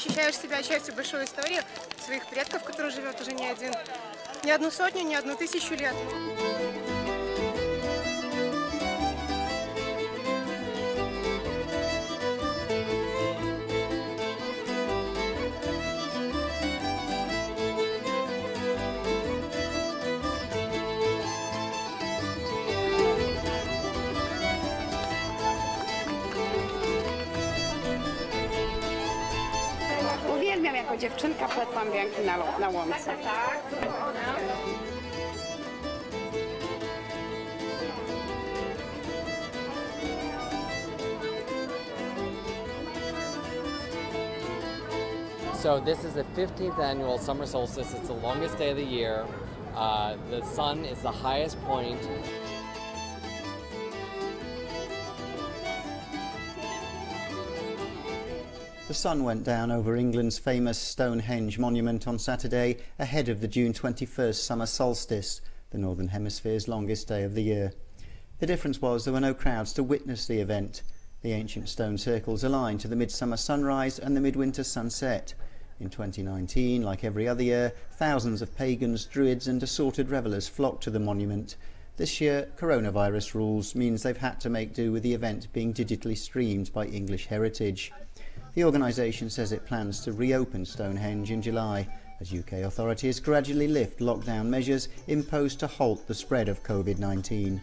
ощущаешь себя частью большой истории своих предков, которые живет уже не одну сотню, не одну тысячу лет. Uwielbiam jako dziewczynka płetłam wianki na łące. So this is the 15th annual summer solstice. It's the longest day of the year. The sun is the highest point. The sun went down over England's famous Stonehenge monument on Saturday, ahead of the June 21st summer solstice, the Northern Hemisphere's longest day of the year. The difference was there were no crowds to witness the event. The ancient stone circles aligned to the midsummer sunrise and the midwinter sunset. In 2019, like every other year, thousands of pagans, druids and assorted revellers flocked to the monument. This year, coronavirus rules means they've had to make do with the event being digitally streamed by English Heritage. The organisation says it plans to reopen Stonehenge in July, as UK authorities gradually lift lockdown measures imposed to halt the spread of COVID-19.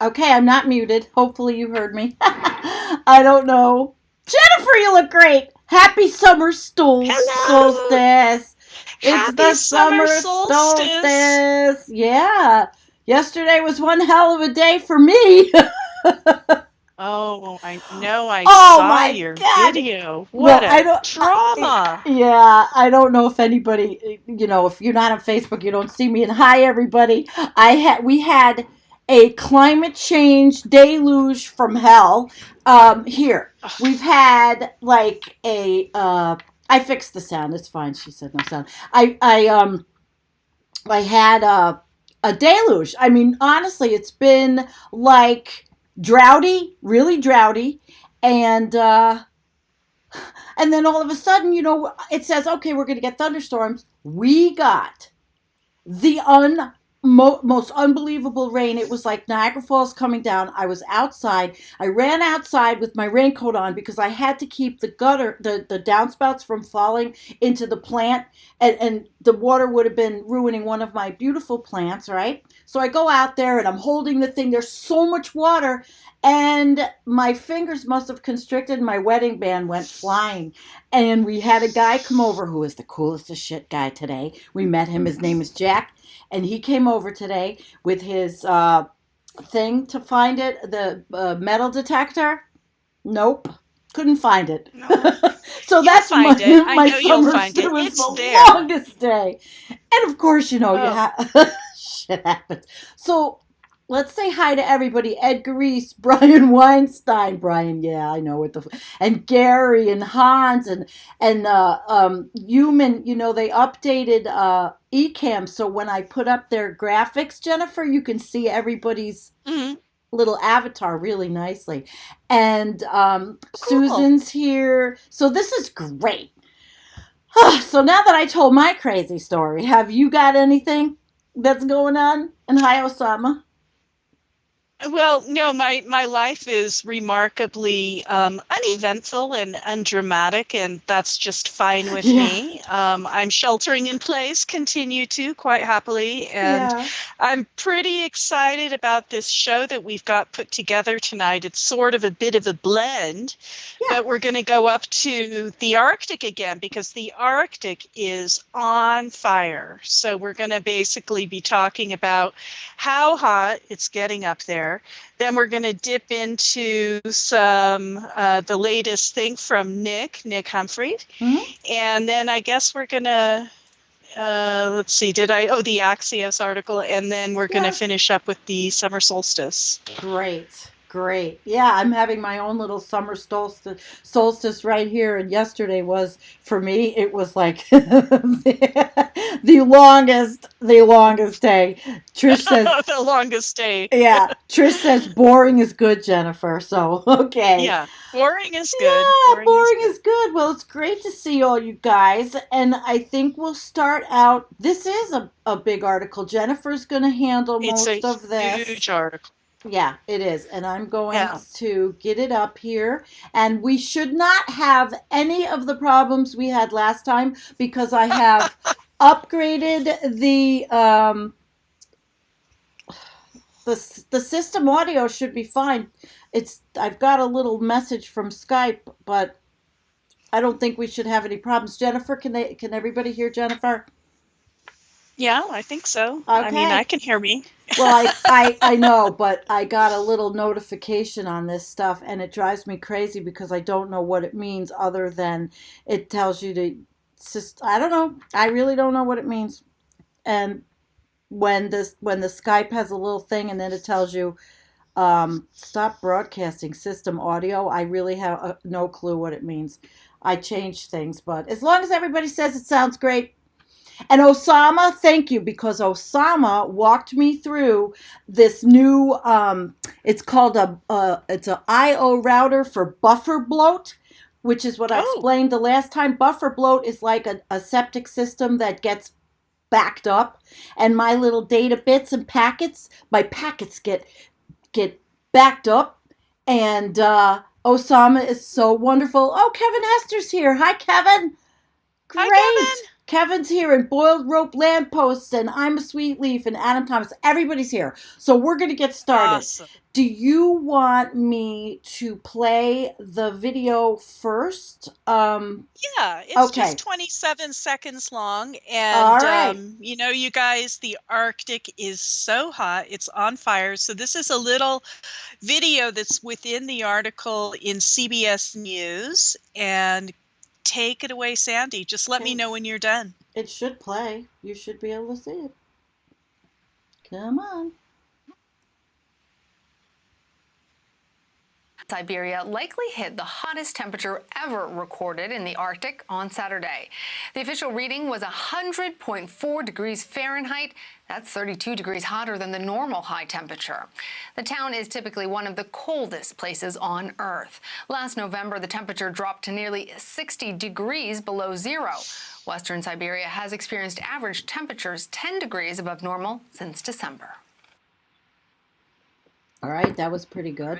Okay, I'm not muted. Hopefully you heard me. I don't know. Jennifer, you look great. Happy summer solstice. It's Happy the summer solstice. Yeah. Yesterday was one hell of a day for me. Oh, I know. I Oh saw my your God. video. Well, What a drama. Yeah, I don't know if anybody, if you're not on Facebook, you don't see me. And hi, everybody. We had a climate change deluge from hell. Here, we've had like I fixed the sound. It's fine. She said no sound. I had a deluge. I mean, honestly, it's been like droughty, really droughty, and then all of a sudden, it says, okay, we're going to get thunderstorms. We got the most unbelievable rain. It was like Niagara Falls coming down. I was outside. I ran outside with my raincoat on because I had to keep the downspouts from falling into the plant, and the water would have been ruining one of my beautiful plants, right? So I go out there and I'm holding the thing. There's so much water, and my fingers must have constricted. My wedding band went flying, and we had a guy come over who is the coolest as shit guy today. We met him. His name is Jack. And he came over today with his thing to find it, the metal detector. Nope, couldn't find it. No. So that's my you'll summer. find it. It was It's the there. longest day, and of course, you shit happens. So let's say hi to everybody. Edgar Reese, Brian Weinstein, yeah, I know what and Gary and Hans and Human. They updated Ecamm, so when I put up their graphics, Jennifer, you can see everybody's little avatar really nicely. And Cool. Susan's here, so this is great. So now that I told my crazy story, have you got anything that's going on? And hi, Osama. Well, no, my life is remarkably uneventful and undramatic, and that's just fine with me. I'm sheltering in place, continue to quite happily, and I'm pretty excited about this show that we've got put together tonight. It's sort of a bit of a blend, but we're going to go up to the Arctic again because the Arctic is on fire. So we're going to basically be talking about how hot it's getting up there. Then we're going to dip into some the latest thing from Nick Humphrey. And then I guess we're going to let's see, did I? Oh, the Axios article, and then we're going to Yeah. finish up with the summer solstice. Great, great. Yeah, I'm having my own little summer solstice right here, and yesterday was for me. It was like the longest day. Trish says, The longest day. yeah. Trish says boring is good, Jennifer. So okay. Yeah, boring is good. Yeah, Boring is boring good. is good. Well, it's great to see all you guys. And I think we'll start out. This is a big article. Jennifer's going to handle It's a most of this. huge article. Yeah, it is. And I'm going Yeah. to get it up here. And we should not have any of the problems we had last time because I have upgraded the system audio should be fine. I've got a little message from Skype, but I don't think we should have any problems. Jennifer, can everybody hear Jennifer? Yeah, I think so. I mean, Okay. I can hear me. Well, I know, but I got a little notification on this stuff, and it drives me crazy because I don't know what it means other than it tells you to I don't know. I really don't know what it means. And when the Skype has a little thing and then it tells you stop broadcasting system audio, I really have no clue what it means. I changed things, but as long as everybody says it sounds great. And Osama, thank you, because Osama walked me through this new it's called it's a IO router for buffer bloat, which is what I explained the last time. Buffer bloat is like a septic system that gets backed up, and my little data bits and packets, my packets get backed up, and Osama is so wonderful. Oh, Kevin Hester's here. Hi, Kevin. Great. Hi, Kevin. Kevin's here, and Boiled Rope Lampposts, and I'm a Sweet Leaf, and Adam Thomas. Everybody's here. So we're going to get started. Awesome. Do you want me to play the video first? Yeah, it's Okay. just 27 seconds long. And, All right. you know, you guys, the Arctic is so hot. It's on fire. So this is a little video that's within the article in CBS News. And take it away, Sandy. Just let me Okay. know when you're done. It should play. You should be able to see it. Come on. Siberia likely hit the hottest temperature ever recorded in the Arctic on Saturday. The official reading was 100.4 degrees Fahrenheit. That's 32 degrees hotter than the normal high temperature. The town is typically one of the coldest places on Earth. Last November, the temperature dropped to nearly 60 degrees below zero. Western Siberia has experienced average temperatures 10 degrees above normal since December. All right, that was pretty good.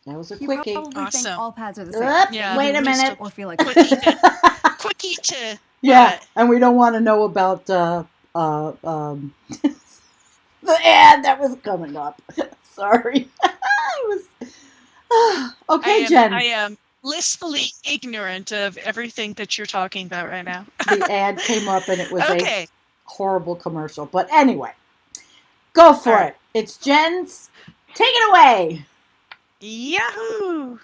That was a You quickie. probably think Awesome. all pads are the same. Oop, Yeah. wait a Just minute. Or feel like Quickie to Yeah, what? and we don't want to know about the ad that was coming up. Sorry. I was okay, Jen. I am blissfully ignorant of everything that you're talking about right now. The ad came up and it was Okay. a horrible commercial. But anyway, go for All right. it. It's Jen's. Take it away. Yahoo!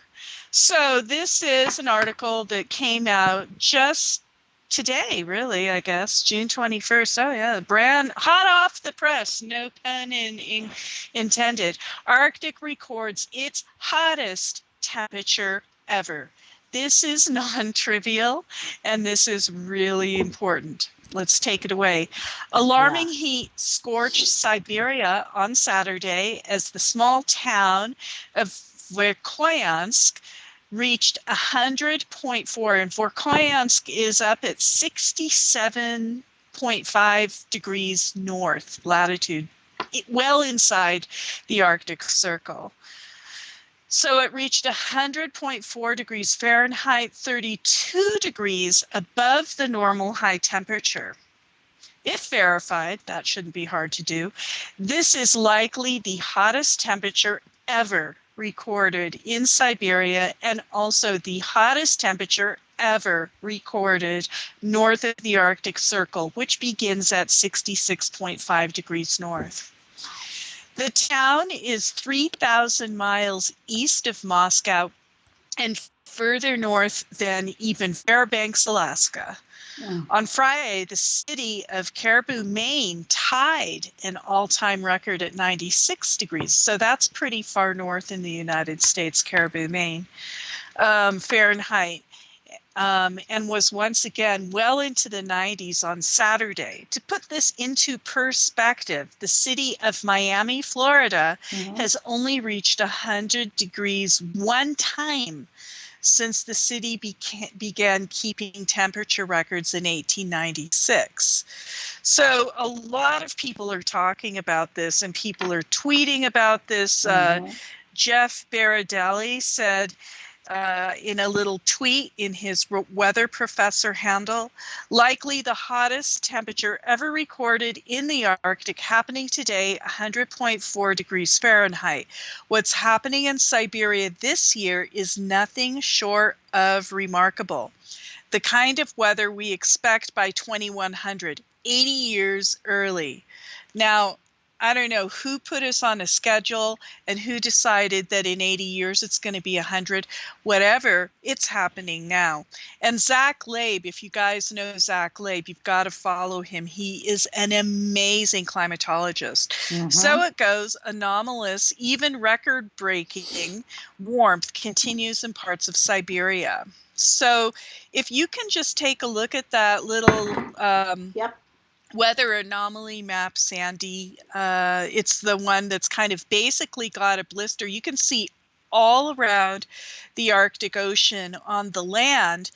So this is an article that came out just today, really, I guess, June 21st. Oh, yeah, brand hot off the press, no pun intended. Arctic records its hottest temperature ever. This is non-trivial, and this is really important. Let's take it away. Alarming heat scorched Siberia on Saturday as the small town of Verkhoyansk reached 100.4, and Verkhoyansk is up at 67.5 degrees north latitude, well inside the Arctic Circle. So it reached 100.4 degrees Fahrenheit, 32 degrees above the normal high temperature. If verified, that shouldn't be hard to do, this is likely the hottest temperature ever recorded in Siberia, and also the hottest temperature ever recorded north of the Arctic Circle, which begins at 66.5 degrees north. The town is 3,000 miles east of Moscow and further north than even Fairbanks, Alaska. On Friday, the city of Caribou, Maine tied an all-time record at 96 degrees. So that's pretty far north in the United States, Caribou, Maine, Fahrenheit. And was once again well into the 90s on Saturday. To put this into perspective, the city of Miami, Florida, has only reached 100 degrees one time since the city began keeping temperature records in 1896. So a lot of people are talking about this, and people are tweeting about this. Jeff Baradelli said, in a little tweet in his weather professor handle, likely the hottest temperature ever recorded in the Arctic happening today, 100.4 degrees Fahrenheit. What's happening in Siberia this year is nothing short of remarkable. The kind of weather we expect by 2100, 80 years early. Now, I don't know who put us on a schedule and who decided that in 80 years it's going to be 100. Whatever, it's happening now. And Zach Labe, if you guys know Zach Labe, you've got to follow him. He is an amazing climatologist. So it goes, anomalous, even record-breaking warmth continues in parts of Siberia. So if you can just take a look at that little weather anomaly map, Sandy. It's the one that's kind of basically got a blister. You can see all around the Arctic Ocean on the land,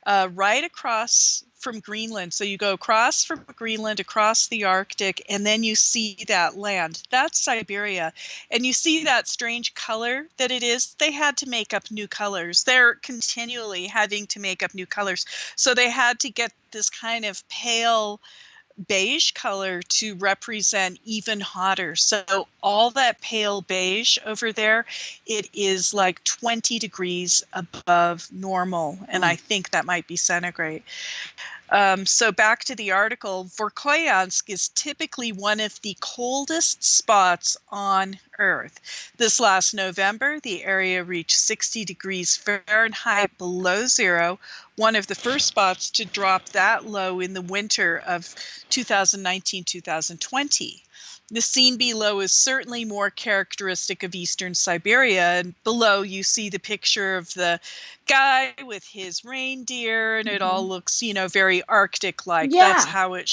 right across from Greenland. So you go across from Greenland, across the Arctic, and then you see that land. That's Siberia. And you see that strange color that it is. They had to make up new colors. They're continually having to make up new colors. So they had to get this kind of pale beige color to represent even hotter. So all that pale beige over there, it is like 20 degrees above normal. And I think that might be centigrade. So back to the article, Verkhoyansk is typically one of the coldest spots on Earth. This last November, the area reached 60 degrees Fahrenheit below zero, one of the first spots to drop that low in the winter of 2019-2020. The scene below is certainly more characteristic of Eastern Siberia. And below you see the picture of the guy with his reindeer, and it all looks, you know, very Arctic-like. That's how it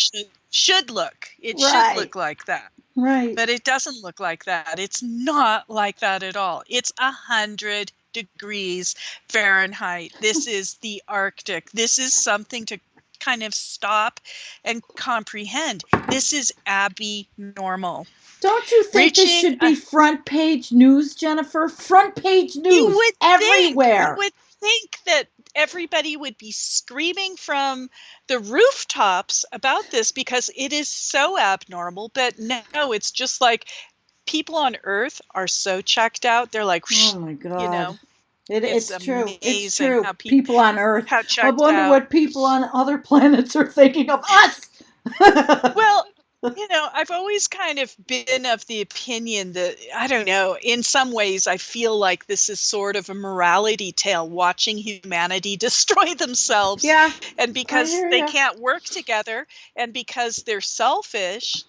should look. It should look like that. Right. But it doesn't look like that. It's not like that at all. It's 100 degrees Fahrenheit. This is the Arctic. This is something to kind of stop and comprehend. This is abnormal. Don't you think this should be front page news, Jennifer? Front page news you would everywhere. You would think that everybody would be screaming from the rooftops about this because it is so abnormal. But no, it's just like people on Earth are so checked out. They're like, oh my God. You know. It's true. It's true. How people on Earth. I wonder out. what people on other planets are thinking of us. Well, you know, I've always kind of been of the opinion that, I don't know, in some ways I feel like this is sort of a morality tale, watching humanity destroy themselves. Yeah. And because they can't work together and because they're selfish,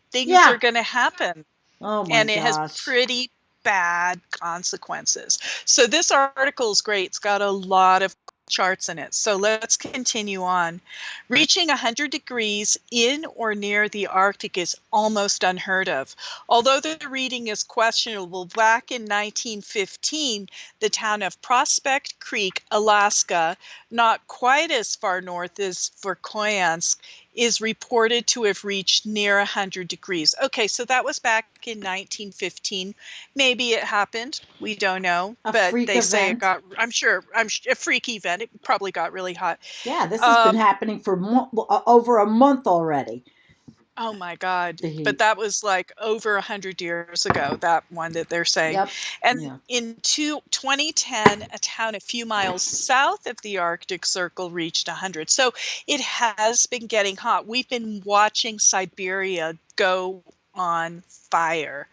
things are going to happen. Oh my And it has pretty bad consequences. So this article is great. It's got a lot of charts in it. So let's continue on. Reaching 100 degrees in or near the Arctic is almost unheard of. Although the reading is questionable, back in 1915, the town of Prospect Creek, Alaska, not quite as far north as Verkhoyansk, is reported to have reached near 100 degrees. Okay, so that was back in 1915. Maybe it happened. We don't know. But they say it got, I'm sure, a freak event. It probably got really hot. Yeah, this has been happening for over a month already. Oh my God. But that was like over 100 years ago, that one that they're saying. Yep. And in 2010, a town a few miles south of the Arctic Circle reached 100. So it has been getting hot. We've been watching Siberia go on fire.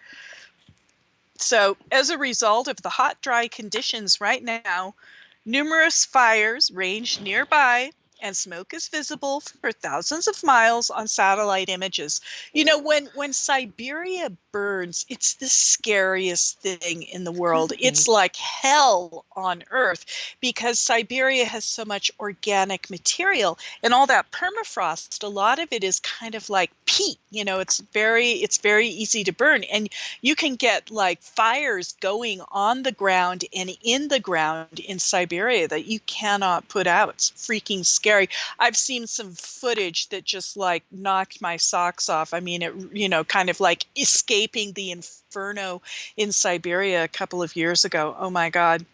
So as a result of the hot, dry conditions right now, numerous fires range nearby, and smoke is visible for thousands of miles on satellite images. You know, when Siberia burns, it's the scariest thing in the world. It's like hell on earth because Siberia has so much organic material, and all that permafrost, a lot of it is kind of like peat. You know, it's very easy to burn, and you can get like fires going on the ground and in the ground in Siberia that you cannot put out. It's freaking scary. I've seen some footage that just like knocked my socks off. I mean, it, you know, kind of like escaping the inferno in Siberia a couple of years ago. Oh my God.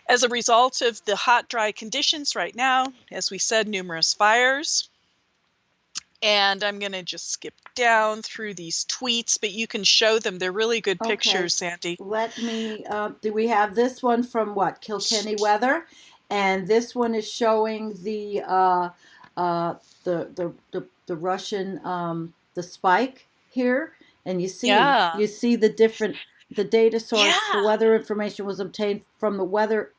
As a result of the hot, dry conditions right now, as we said, numerous fires. And I'm going to just skip down through these tweets, but you can show them. They're really good pictures, Sandy. Let me, do we have this one from what? Kilkenny Weather. And this one is showing the Russian, the spike here. And you see, the data source, the weather information was obtained from the weather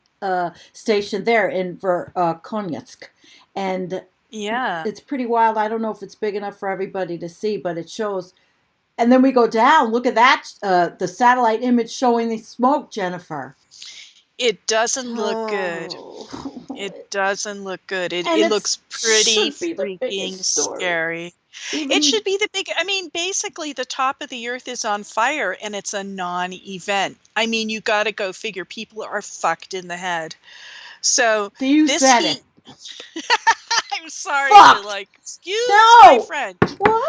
station there in Verkhoyansk. And it's pretty wild. I don't know if it's big enough for everybody to see, but it shows. And then we go down. Look at that, the satellite image showing the smoke, Jennifer. It doesn't look good. It doesn't look good. It looks pretty freaking scary. It should be the big, I mean, basically the top of the earth is on fire and it's a non-event. I mean, you got to go figure people are fucked in the head. So you said it. I'm sorry to like, excuse my French. Well,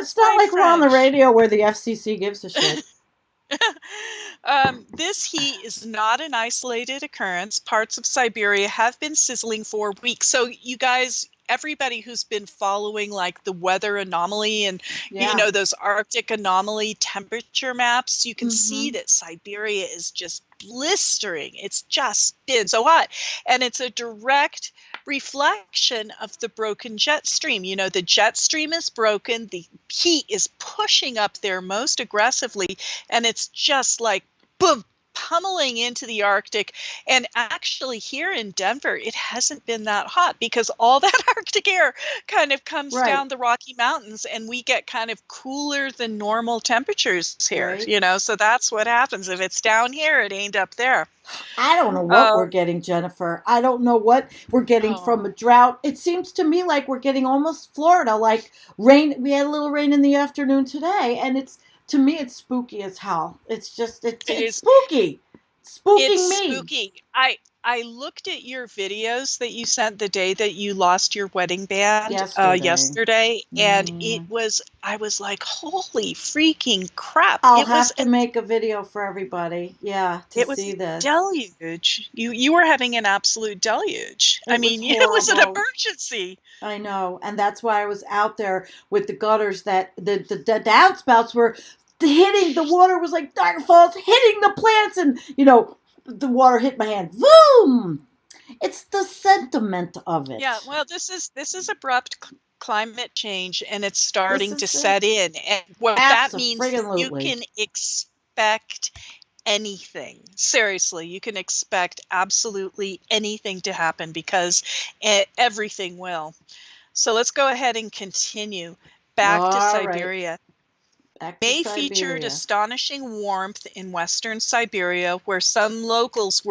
it's not like we're on the radio where the FCC gives a shit. This heat is not an isolated occurrence. Parts of Siberia have been sizzling for weeks. So you guys, everybody who's been following like the weather anomaly and you know those Arctic anomaly temperature maps, you can see that Siberia is just blistering. It's just been so hot, and it's a direct reflection of the broken jet stream. You know, the jet stream is broken, the heat is pushing up there most aggressively, and it's just like boom, pummeling into the Arctic. And actually here in Denver, it hasn't been that hot because all that Arctic air kind of comes down the Rocky Mountains, and we get kind of cooler than normal temperatures here, you know, so that's what happens. If it's down here, it ain't up there. I don't know what we're getting, Jennifer. I don't know what we're getting from a drought. It seems to me like we're getting almost Florida, like rain. We had a little rain in the afternoon today, and to me, it's spooky as hell. It's just, it's spooky. Spooking me. It's spooky. I looked at your videos that you sent the day that you lost your wedding band yesterday, and I was like, holy freaking crap. I'll have to make a video for everybody. Yeah, to see this. Deluge. You were having an absolute deluge. I mean, it was an emergency. I know, and that's why I was out there with the gutters that the downspouts were hitting. The water was like Niagara Falls hitting the plants, and you know, the water hit my hand. Boom! It's the sentiment of it. Yeah, well, this is abrupt climate change, and it's starting to set in. And what that means, you can expect anything. Seriously, you can expect absolutely anything to happen because everything will. So let's go ahead and continue back to Siberia. May featured astonishing warmth in western Siberia, where some locales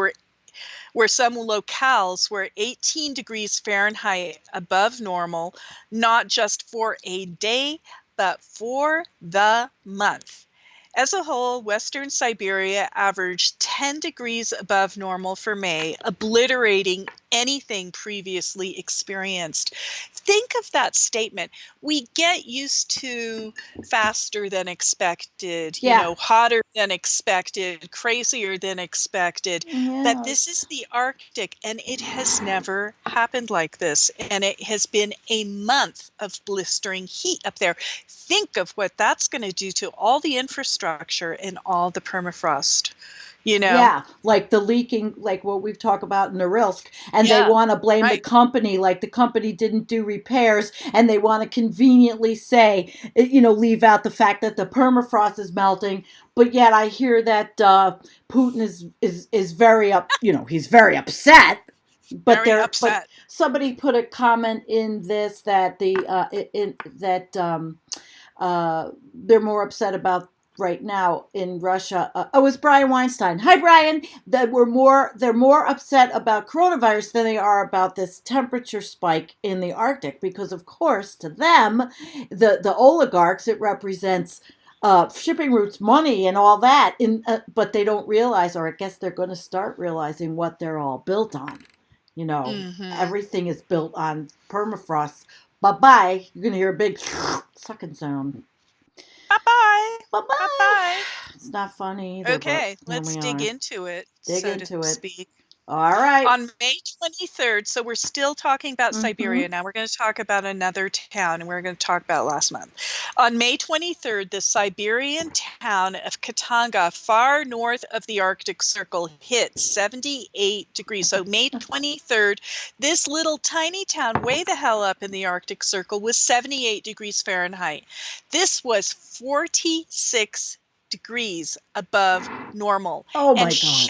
were 18 degrees Fahrenheit above normal, not just for a day, but for the month. As a whole, western Siberia averaged 10 degrees above normal for May, obliterating anything previously experienced. Think of that statement. We get used to faster than expected, you know, hotter than expected, crazier than expected. But this is the Arctic, and it has never happened like this. And it has been a month of blistering heat up there. Think of what that's going to do to all the infrastructure and all the permafrost. you know? Yeah, like the leaking, like what we've talked about in Norilsk, and they Yeah, want to blame the right. company, like the company didn't do repairs, and they want to conveniently say, leave out the fact that the permafrost is melting. But yet, I hear that Putin is very he's very upset. But Very but upset. somebody put a comment in this that they're more upset about right now in Russia. It's Brian Weinstein. Hi, Brian. That they're more upset about coronavirus than they are about this temperature spike in the Arctic, because of course to them, the oligarchs, it represents shipping routes, money, and all that. But they don't realize, or I guess they're going to start realizing what they're all built on. Hmm. Everything is built on permafrost. Bye bye. You're gonna hear a big sucking sound. Bye-bye. Bye bye. Bye-bye. It's not funny either, but Okay, here let's we dig are. into it, Dig so to into it. speak. All right. On May 23rd, so we're still talking about Mm-hmm. Siberia. Now we're going to talk about another town, and we're going to talk about last month. On May 23rd, the Siberian town of Katanga, far north of the Arctic Circle, hit 78 degrees. So May 23rd, this little tiny town way the hell up in the Arctic Circle was 78 degrees Fahrenheit. This was 46 degrees above normal, Oh my and God.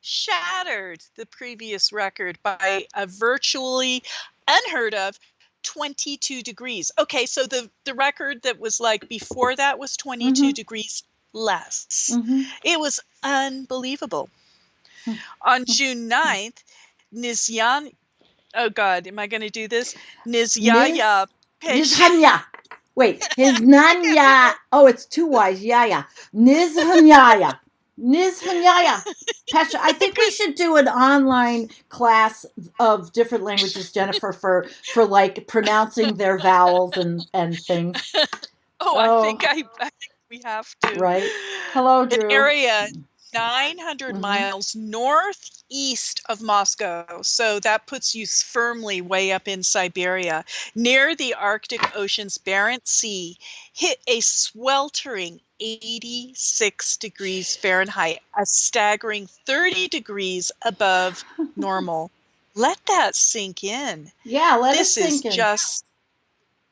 shattered the previous record by a virtually unheard of 22 degrees. Okay, so the record that was like before that was 22 Mm-hmm. degrees less. Mm-hmm. It was unbelievable. On June 9th, Nizyan, oh God, am I going to do this? Niz Nizyaya Pesh. Nizhanya. Wait, his I can't do Nanya. that. Oh, it's two Y's. Yeah. Nizhanyaya. Nizhanyaya. Pesha, I think we should do an online class of different languages, Jennifer, for like pronouncing their vowels and things. Oh, Oh, I think we have to. right. Hello, An Drew. area 900 Mm-hmm. miles northeast of Moscow, so that puts you firmly way up in Siberia, near the Arctic Ocean's Barents Sea, hit a sweltering 86 degrees Fahrenheit, a staggering 30 degrees above normal. Let that sink in. Yeah, let it This is sink in.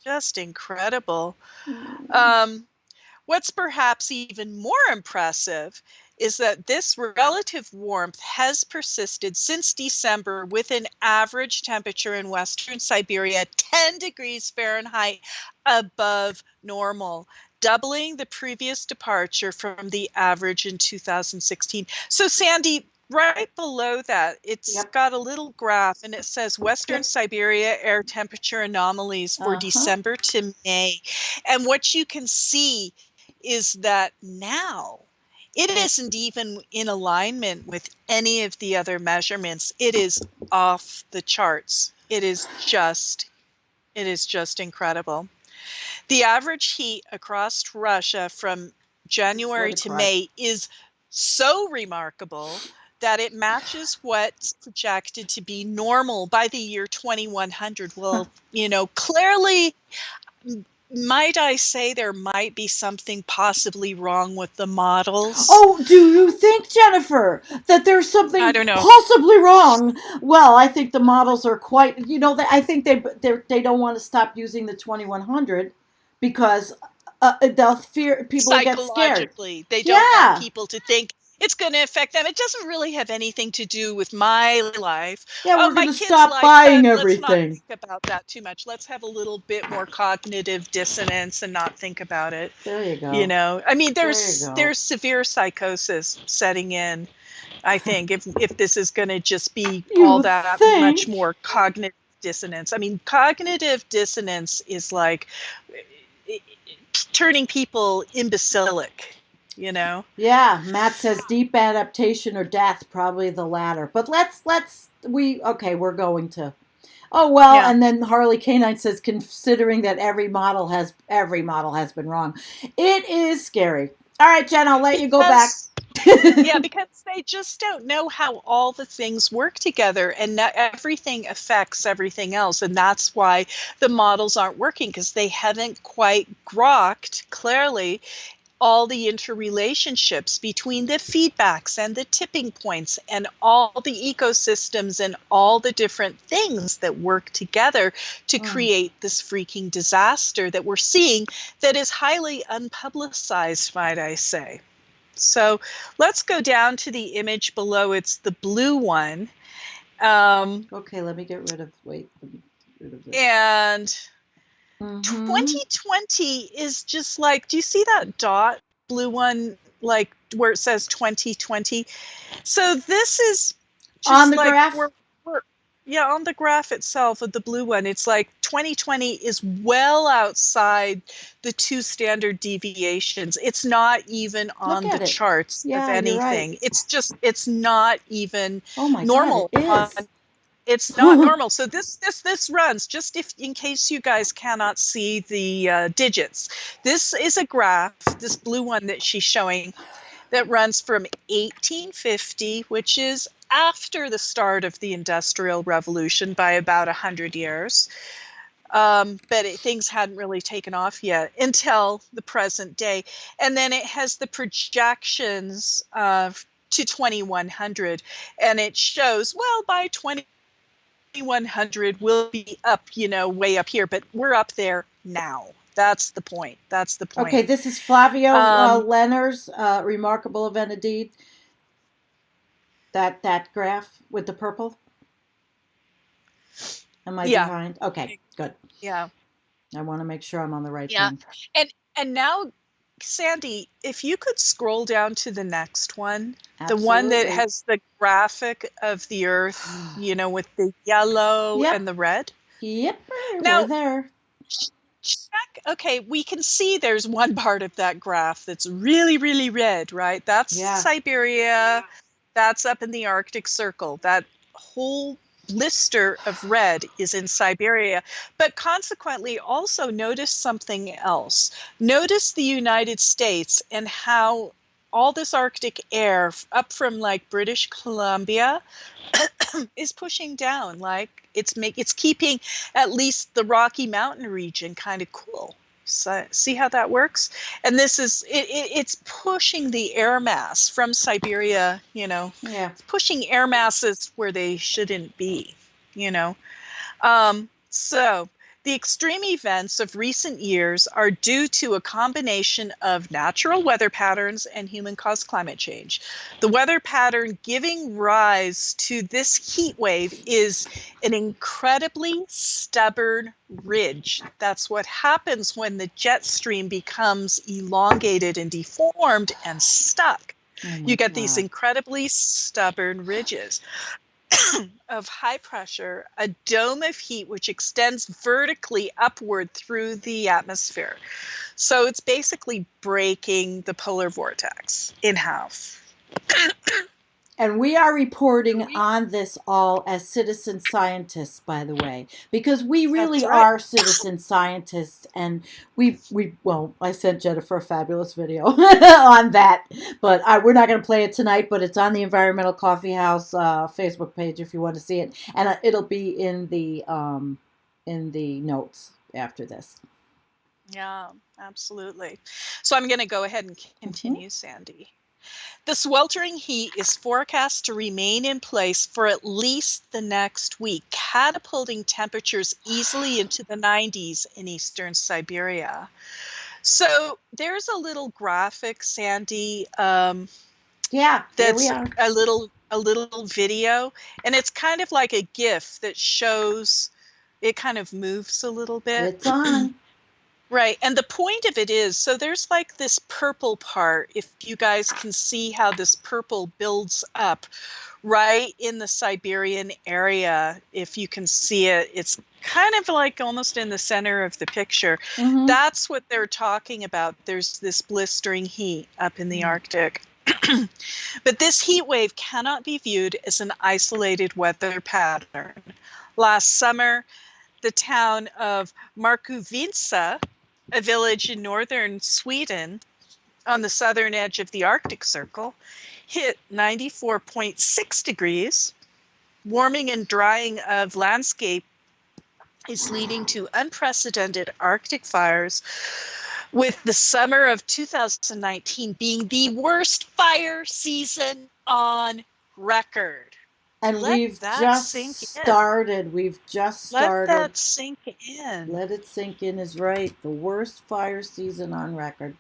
just incredible. Um, What's perhaps even more impressive is that this relative warmth has persisted since December, with an average temperature in Western Siberia 10 degrees Fahrenheit above normal, doubling the previous departure from the average in 2016. So, Sandy, right below that, it's Yep. got a little graph, and it says Western Yep. Siberia air temperature anomalies for Uh-huh. December to May. And what you can see is that now it isn't even in alignment with any of the other measurements. It is off the charts. It is just incredible. The average heat across Russia from Swear January to to cry. May is so remarkable that it matches what's projected to be normal by the year 2100. Well, clearly, might I say, there might be something possibly wrong with the models? Oh, do you think, Jennifer, that there's I something don't know. possibly wrong? Well, I think the models are quite. I think they don't want to stop using the 2100 because they'll fear people will get scared. Psychologically, they don't want Yeah, people to think it's going to affect them. It doesn't really have anything to do with my life. yeah, Oh, we're my gonna kid's stop life, but buying let's not everything. think about that too much. Let's have a little bit more cognitive dissonance and not think about it. There you go. I mean, There you go. there's severe psychosis setting in, I think, if this is going to just be all You that much think? more cognitive dissonance. I mean, cognitive dissonance is like turning people imbecilic, Yeah, Matt says deep adaptation or death, probably the latter. But we're going to. Oh well, Yeah. and then Harley Canine says, considering that every model has been wrong, it is scary. All right, Jen, I'll let you go back. Yeah, because they just don't know how all the things work together, and that everything affects everything else, and that's why the models aren't working, because they haven't quite grokked clearly all the interrelationships between the feedbacks and the tipping points and all the ecosystems and all the different things that work together to create this freaking disaster that we're seeing that is highly unpublicized, might I say. So let's go down to the image below. It's the blue one. Okay, let me get rid of, wait, let me get rid of this. And 2020 is just like, do you see that dot blue one, like where it says 2020? So this is just On the like graph? yeah, on the graph itself of the blue one, it's like 2020 is well outside the 2 standard deviations. It's not even on the charts of anything. Right. It's not even God, normal. it is. It's not normal. So this runs, just in case you guys cannot see the digits. This is a graph, this blue one that she's showing, that runs from 1850, which is after the start of the Industrial Revolution by about 100 years. But things hadn't really taken off yet until the present day. And then it has the projections to 2100. And it shows, well, by 2100, we'll be up, way up here. But we're up there now. That's the point. Okay, this is Flavio Leonard's Remarkable Event Indeed. That graph with the purple. Am I behind? Okay, good. Yeah. I want to make sure I'm on the right Yeah. thing. And now, Sandy, if you could scroll down to the next one, Absolutely. the one that has the graphic of the Earth, with the yellow and the red. Yep, now, we're there. Check. Okay, we can see there's one part of that graph that's really, really red, right? That's Siberia. That's up in the Arctic Circle. That whole blister of red is in Siberia. But consequently, also notice something else. Notice the United States and how all this Arctic air up from like British Columbia is pushing down, like it's keeping at least the Rocky Mountain region kind of cool. So, see how that works? And this is it's pushing the air mass from Siberia, it's pushing air masses where they shouldn't be, So the extreme events of recent years are due to a combination of natural weather patterns and human-caused climate change. The weather pattern giving rise to this heat wave is an incredibly stubborn ridge. That's what happens when the jet stream becomes elongated and deformed and stuck. You get these incredibly stubborn ridges of high pressure, a dome of heat which extends vertically upward through the atmosphere. So it's basically breaking the polar vortex in half. And we are reporting on this all as citizen scientists, by the way, because we really are citizen scientists. And I sent Jennifer a fabulous video on that, but we're not going to play it tonight, but it's on the Environmental Coffee House Facebook page if you want to see it. And it'll be in the notes after this. Yeah, absolutely. So I'm going to go ahead and continue, Sandy. The sweltering heat is forecast to remain in place for at least the next week, catapulting temperatures easily into the 90s in eastern Siberia. So there's a little graphic, Sandy. That's a little video, and it's kind of like a GIF that shows it kind of moves a little bit. It's on. Right. And the point of it is, so there's like this purple part, if you guys can see how this purple builds up right in the Siberian area. If you can see it, it's kind of like almost in the center of the picture. Mm-hmm. That's what they're talking about. There's this blistering heat up in the Arctic. But this heat wave cannot be viewed as an isolated weather pattern. Last summer, the town of Markuvinsa, a village in northern Sweden on the southern edge of the Arctic Circle, hit 94.6 degrees. Warming and drying of landscape is leading to unprecedented Arctic fires, with the summer of 2019 being the worst fire season on record. And Let we've that just sink in. started. We've just Let started. that sink in. Let it sink in is right. The worst fire season on record.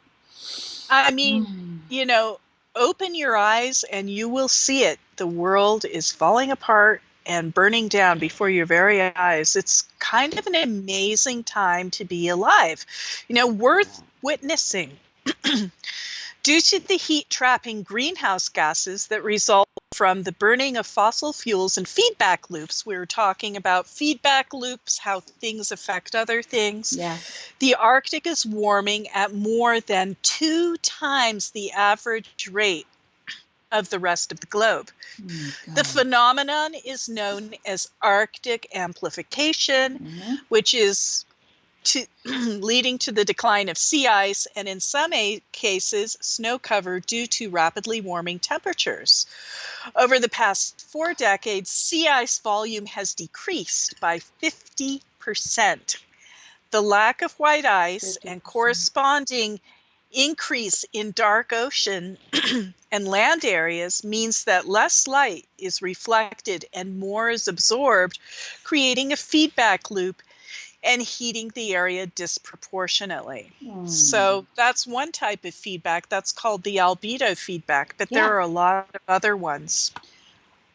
I mean, open your eyes and you will see it. The world is falling apart and burning down before your very eyes. It's kind of an amazing time to be alive, worth witnessing. Due to the heat-trapping greenhouse gases that result from the burning of fossil fuels and feedback loops, we were talking about feedback loops, how things affect other things. Yes. The Arctic is warming at more than 2 times the average rate of the rest of the globe. The phenomenon is known as Arctic amplification, which is leading to the decline of sea ice and in some cases snow cover due to rapidly warming temperatures. Over the past 4 decades, sea ice volume has decreased by 50%. The lack of white ice 50%. And corresponding increase in dark ocean and land areas means that less light is reflected and more is absorbed, creating a feedback loop and heating the area disproportionately. So that's one type of feedback. That's called the albedo feedback, but there are a lot of other ones.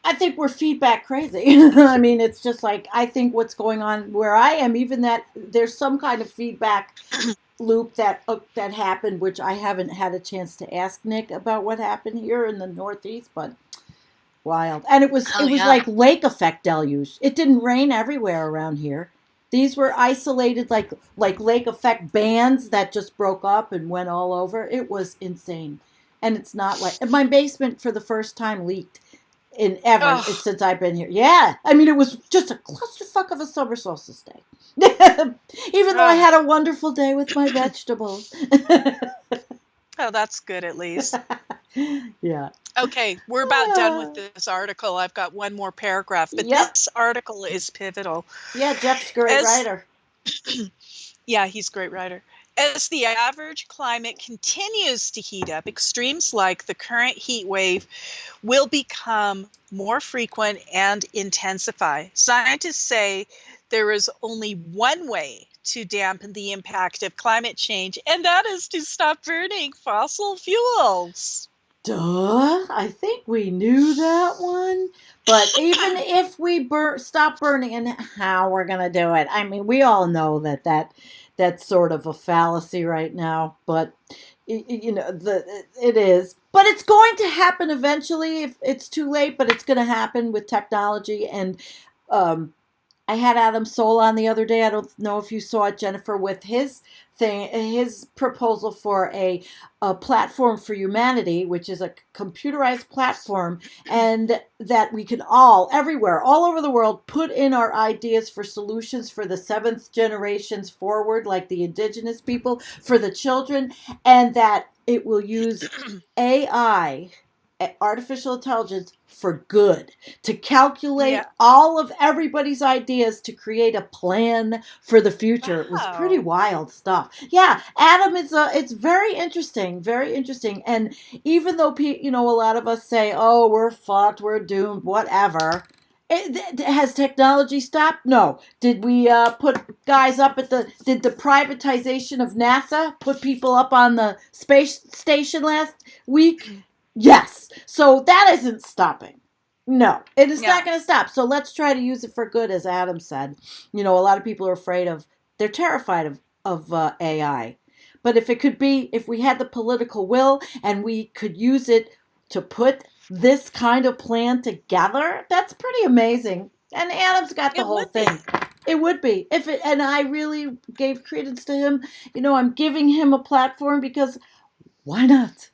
I think we're feedback crazy. I mean, it's just like, I think what's going on where I am, even that there's some kind of feedback loop that happened, which I haven't had a chance to ask Nick about what happened here in the Northeast, but wild. And it was like lake effect deluge. It didn't rain everywhere around here. These were isolated, like lake effect bands that just broke up and went all over. It was insane. And it's not like, my basement for the first time leaked since I've been here. Yeah. I mean, it was just a clusterfuck of a summer solstice day. Even though I had a wonderful day with my vegetables. Oh, that's good at least. Yeah. Okay, we're about done with this article. I've got one more paragraph, but this article is pivotal. Yeah, Jeff's a great writer. Yeah, he's a great writer. As the average climate continues to heat up, extremes like the current heat wave will become more frequent and intensify. Scientists say there is only one way to dampen the impact of climate change, and that is to stop burning fossil fuels. Duh, I think we knew that one. But even if we stop burning, and how we're going to do it, I mean, we all know that's sort of a fallacy right now. But, it is. But it's going to happen eventually. If it's too late, but it's going to happen with technology. And I had Adam Soul on the other day. I don't know if you saw it, Jennifer, with his proposal for a platform for humanity, which is a computerized platform, and that we can everywhere, all over the world, put in our ideas for solutions for the 7th generations forward, like the indigenous people, for the children, and that it will use AI, artificial intelligence, for good, to calculate all of everybody's ideas to create a plan for the future. Wow. It was pretty wild stuff. Yeah, Adam it's very interesting, very interesting. And even though a lot of us say, "Oh, we're fucked, we're doomed, whatever." Has technology stopped? No. Did we put guys up did the privatization of NASA put people up on the space station last week? Yes. So that isn't stopping. No, it is not going to stop. So let's try to use it for good, as Adam said. A lot of people are they're terrified of AI. But if we had the political will and we could use it to put this kind of plan together, that's pretty amazing. And Adam's got the whole thing. It would be. And I really gave credence to him. I'm giving him a platform because why not?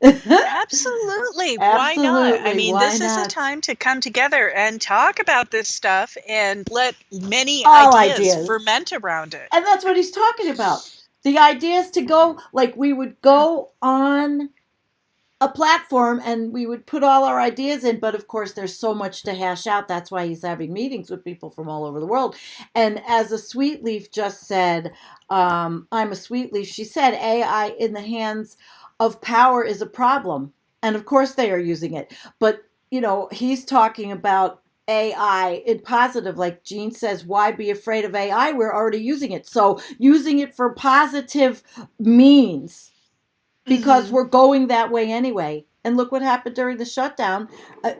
Absolutely. Why not? I mean, this is a time to come together and talk about this stuff and let many ideas ferment around it. And that's what he's talking about. The ideas to go, like we would go on a platform and we would put all our ideas in, but of course there's so much to hash out. That's why he's having meetings with people from all over the world. And as a sweet leaf just said, I'm a sweet leaf, she said AI in the hands of power is a problem, and of course they are using it. But he's talking about AI in positive, like Jean says, why be afraid of AI? We're already using it. So using it for positive means, because we're going that way anyway. And look what happened during the shutdown.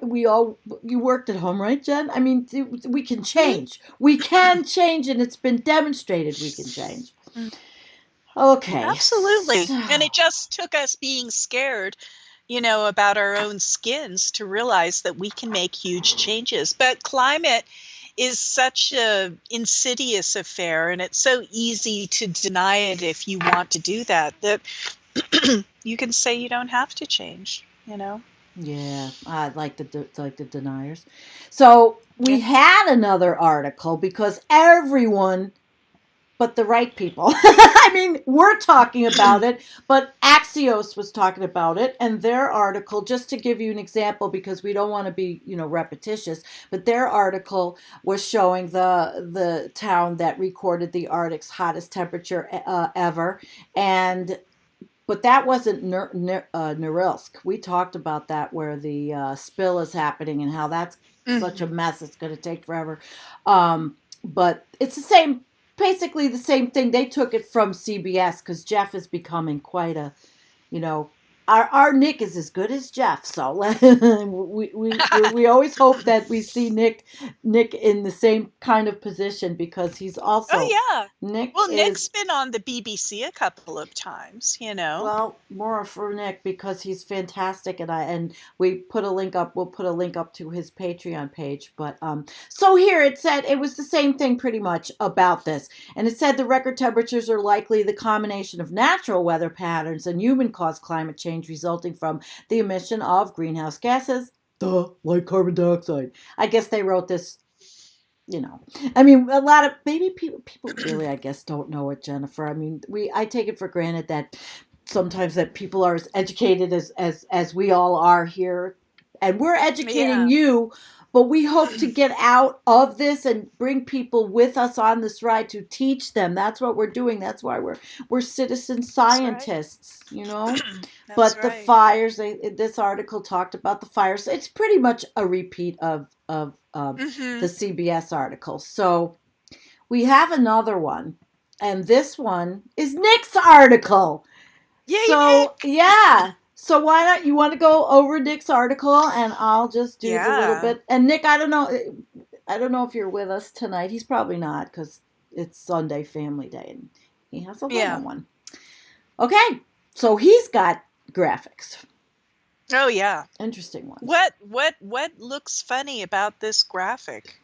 You worked at home, right, Jen? I mean, we can change. We can change, and it's been demonstrated we can change. Okay. Absolutely. And it just took us being scared, about our own skins to realize that we can make huge changes. But climate is such a insidious affair, and it's so easy to deny it if you want to do that you can say you don't have to change, Yeah, I like the deniers. So we had another article because everyone but the right people. I mean, we're talking about it, but Axios was talking about it, and their article, just to give you an example, because we don't want to be, repetitious, but their article was showing the town that recorded the Arctic's hottest temperature ever, but that wasn't Norilsk. We talked about that, where the spill is happening and how that's such a mess. It's going to take forever. But it's basically the same thing. They took it from CBS because Jeff is becoming quite a, our Nick is as good as Jeff. So we always hope that we see Nick in the same kind of position, because he's also Nick's been on the BBC a couple of times, Well, more for Nick, because he's fantastic, and we put a link up. We'll put a link up to his Patreon page. But so here it said it was the same thing pretty much about this, and it said the record temperatures are likely the combination of natural weather patterns and human-caused climate change resulting from the emission of greenhouse gases, like carbon dioxide. I guess they wrote this. I mean, a lot of maybe people really, I guess, don't know it, Jennifer. I mean, I take it for granted that sometimes that people are as educated as we all are here, and we're educating you, but we hope to get out of this and bring people with us on this ride to teach them. That's what we're doing. That's why we're citizen scientists, But the fires, this article talked about the fires. It's pretty much a repeat of the CBS article. So we have another one, and this one is Nick's article. Yay, Nick! So why not? You want to go over Nick's article, and I'll just do a little bit. And Nick, I don't know if you're with us tonight. He's probably not, because it's Sunday Family Day, and he has a little one. Okay, so he's got graphics. Oh yeah, interesting ones. What looks funny about this graphic?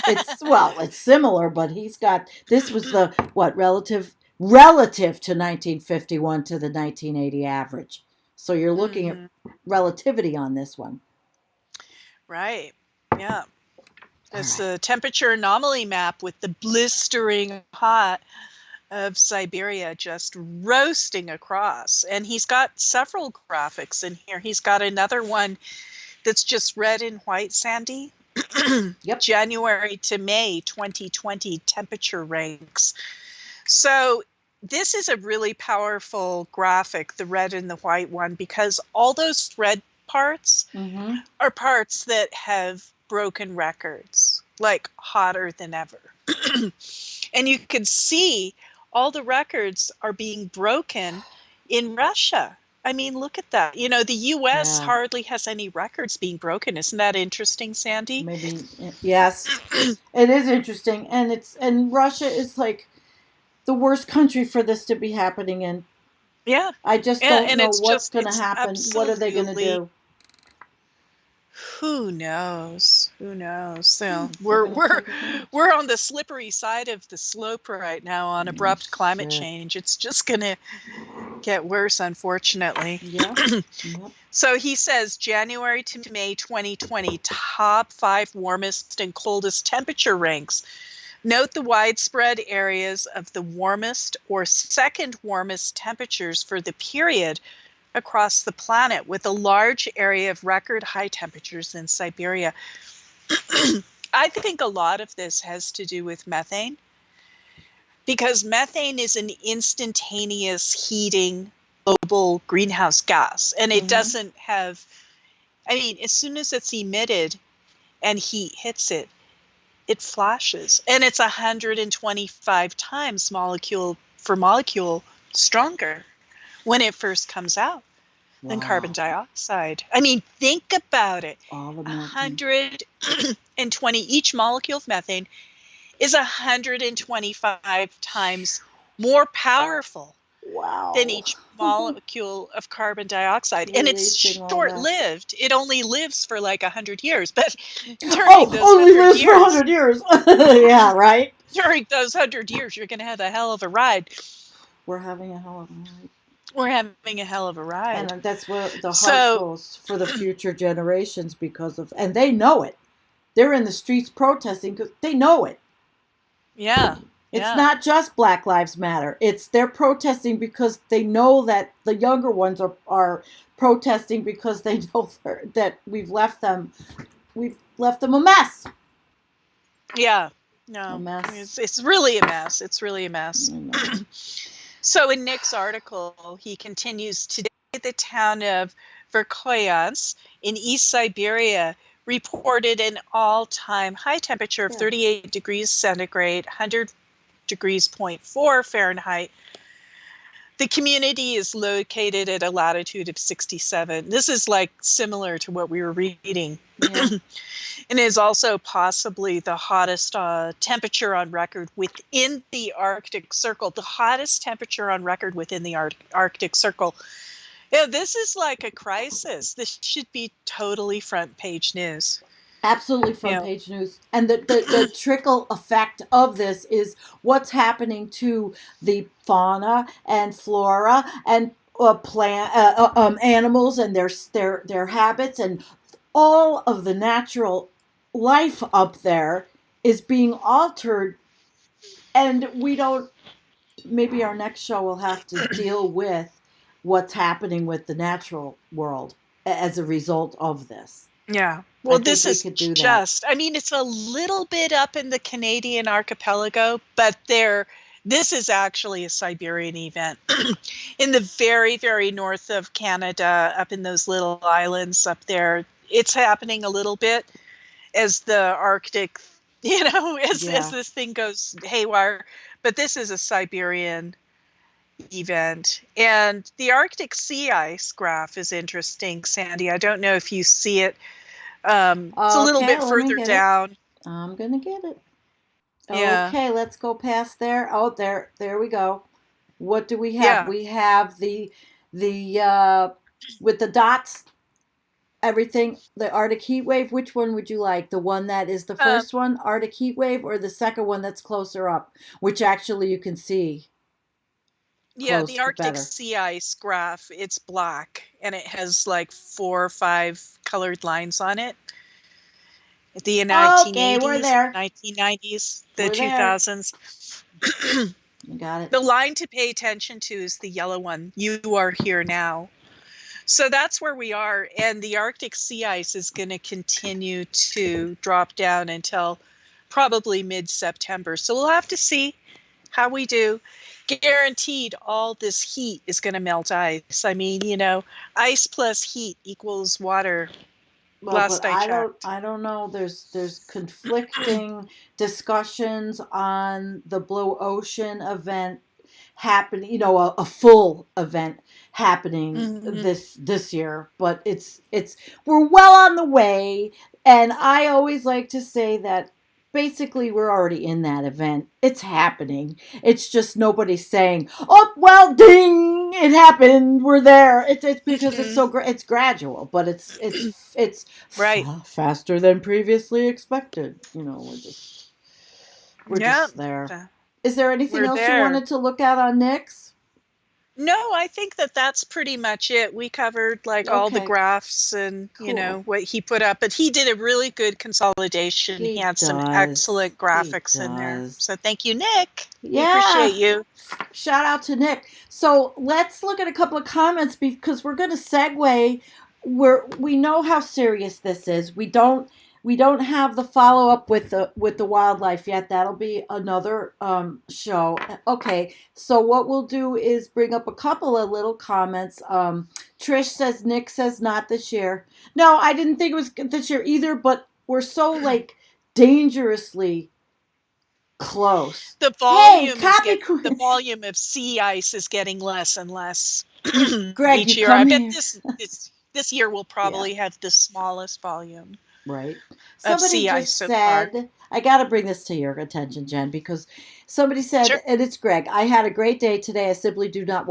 It's similar, but he's got, this was the relative to 1951 to the 1980 average. So you're looking at relativity on this one. Right. Yeah. It's the temperature anomaly map with the blistering hot of Siberia just roasting across. And he's got several graphics in here. He's got another one that's just red and white, Sandy. January to May 2020 temperature ranks. So this is a really powerful graphic, the red and the white one, because all those red parts are parts that have broken records, like hotter than ever. And you can see all the records are being broken in Russia. I mean, look at that. The U.S. hardly has any records being broken. Isn't that interesting, Sandy? Maybe, yes. It is interesting. And Russia is like the worst country for this to be happening in. Yeah. I just don't know what's going to happen. What are they going to do? Who knows? So we're on the slippery side of the slope right now on abrupt climate change. It's just going to get worse, unfortunately. Yeah. So he says January to May 2020 top 5 warmest and coldest temperature ranks. Note the widespread areas of the warmest or second warmest temperatures for the period across the planet with a large area of record high temperatures in Siberia. I think a lot of this has to do with methane, because methane is an instantaneous heating global greenhouse gas, and it doesn't have, I mean, as soon as it's emitted and heat hits it, it flashes, and it's 125 times molecule for molecule stronger when it first comes out than carbon dioxide. I mean, think about it. 120, each molecule of methane is 125 times more powerful than each molecule of carbon dioxide. And it's short-lived. It only lives for like 100 years. But during those only 100 lives years, for 100 years. Yeah, right? During those 100 years, you're going to have a hell of a ride. We're having a hell of a ride. We're having a hell of a ride. And that's where the heart goes for the future generations and they know it. They're in the streets protesting because they know it. Yeah. It's not just Black Lives Matter. They're protesting because they know that the younger ones are protesting because they know that we've left them a mess. Yeah. No. A mess. It's really a mess. It's really a mess. So in Nick's article, he continues, today the town of Verkhoyansk in East Siberia reported an all-time high temperature of 38 degrees centigrade, 100 degrees 0.4 Fahrenheit. The community is located at a latitude of 67. This is like similar to what we were reading. And is also possibly the hottest temperature on record within the Arctic Circle. The hottest temperature on record within the Arctic Circle. Yeah, this is like a crisis. This should be totally front page news. Absolutely front page news. And the trickle effect of this is what's happening to the fauna and flora and plant animals and their habits, and all of the natural life up there is being altered. And we don't, maybe our next show will have to deal with what's happening with the natural world as a result of this. Yeah. Well, this is just, I mean, it's a little bit up in the Canadian archipelago, but this is actually a Siberian event. In the very, very north of Canada, up in those little islands up there, it's happening a little bit as the Arctic, as this thing goes haywire. But this is a Siberian event. And the Arctic sea ice graph is interesting, Sandy. I don't know if you see it. It's a little bit further down. I'm going to get it. Yeah. Okay, let's go past there. Oh, there we go. What do we have? We have the with the dots, everything, the Arctic heat wave. Which one would you like? The one that is the first one, Arctic heat wave, or the second one that's closer up, which actually you can see? Yeah, the Arctic sea ice graph, it's black, and it has like 4 or 5 colored lines on it. The 1980s, we're there. 1990s, the 2000s. You got it. The line to pay attention to is the yellow one. You are here now. So that's where we are, and the Arctic sea ice is going to continue to drop down until probably mid-September. So we'll have to see how we do. Guaranteed all this heat is going to melt ice. I mean, ice plus heat equals water. Last I checked. I don't know. There's conflicting discussions on the Blue Ocean event happening, a full event happening this year, but we're well on the way. And I always like to say that basically we're already in that event. It's happening. It's just nobody's saying, "Oh, well, ding, it happened. We're there." It's because it's gradual, but it's right faster than previously expected. We're just there. Is there anything else you wanted to look at on Nick's? No, I think that that's pretty much it. We covered like all the Okay, graphs and, cool. what he put up, but he did a really good consolidation. He He had some does. excellent He graphics in there. does. So thank you, Nick. We Yeah. appreciate you. Shout out to Nick. So let's look at a couple of comments because we're going to segue. We know how serious this is. We don't have the follow up with the wildlife yet. That'll be another show. Okay, so what we'll do is bring up a couple of little comments. Trish says Nick says not this year. No, I didn't think it was this year either. But we're so like dangerously close. The Hey, volume is copy. get the volume of sea ice is getting less and less Greg, each you year. I come bet here. this year will Yeah, probably have the smallest volume right. of Somebody sea ice just so far. said, I got to bring this to your attention, Jen, because somebody Sure. said, and it's Greg, I had a great day today. I simply do not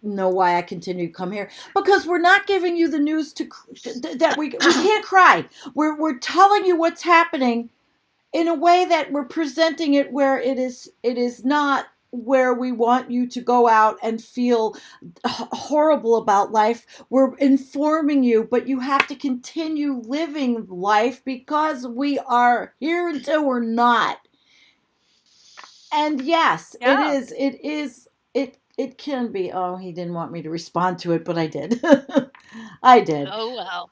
know why I continue to come here because we're not giving you the news that we can't cry. We're telling you what's happening in a way that we're presenting it where it is not where we want you to go out and feel horrible about life. We're informing you, but you have to continue living life because we are here until we're not. And yes, it Yeah. is. It can be. Oh, he didn't want me to respond to it, but I did. I did. Oh, well.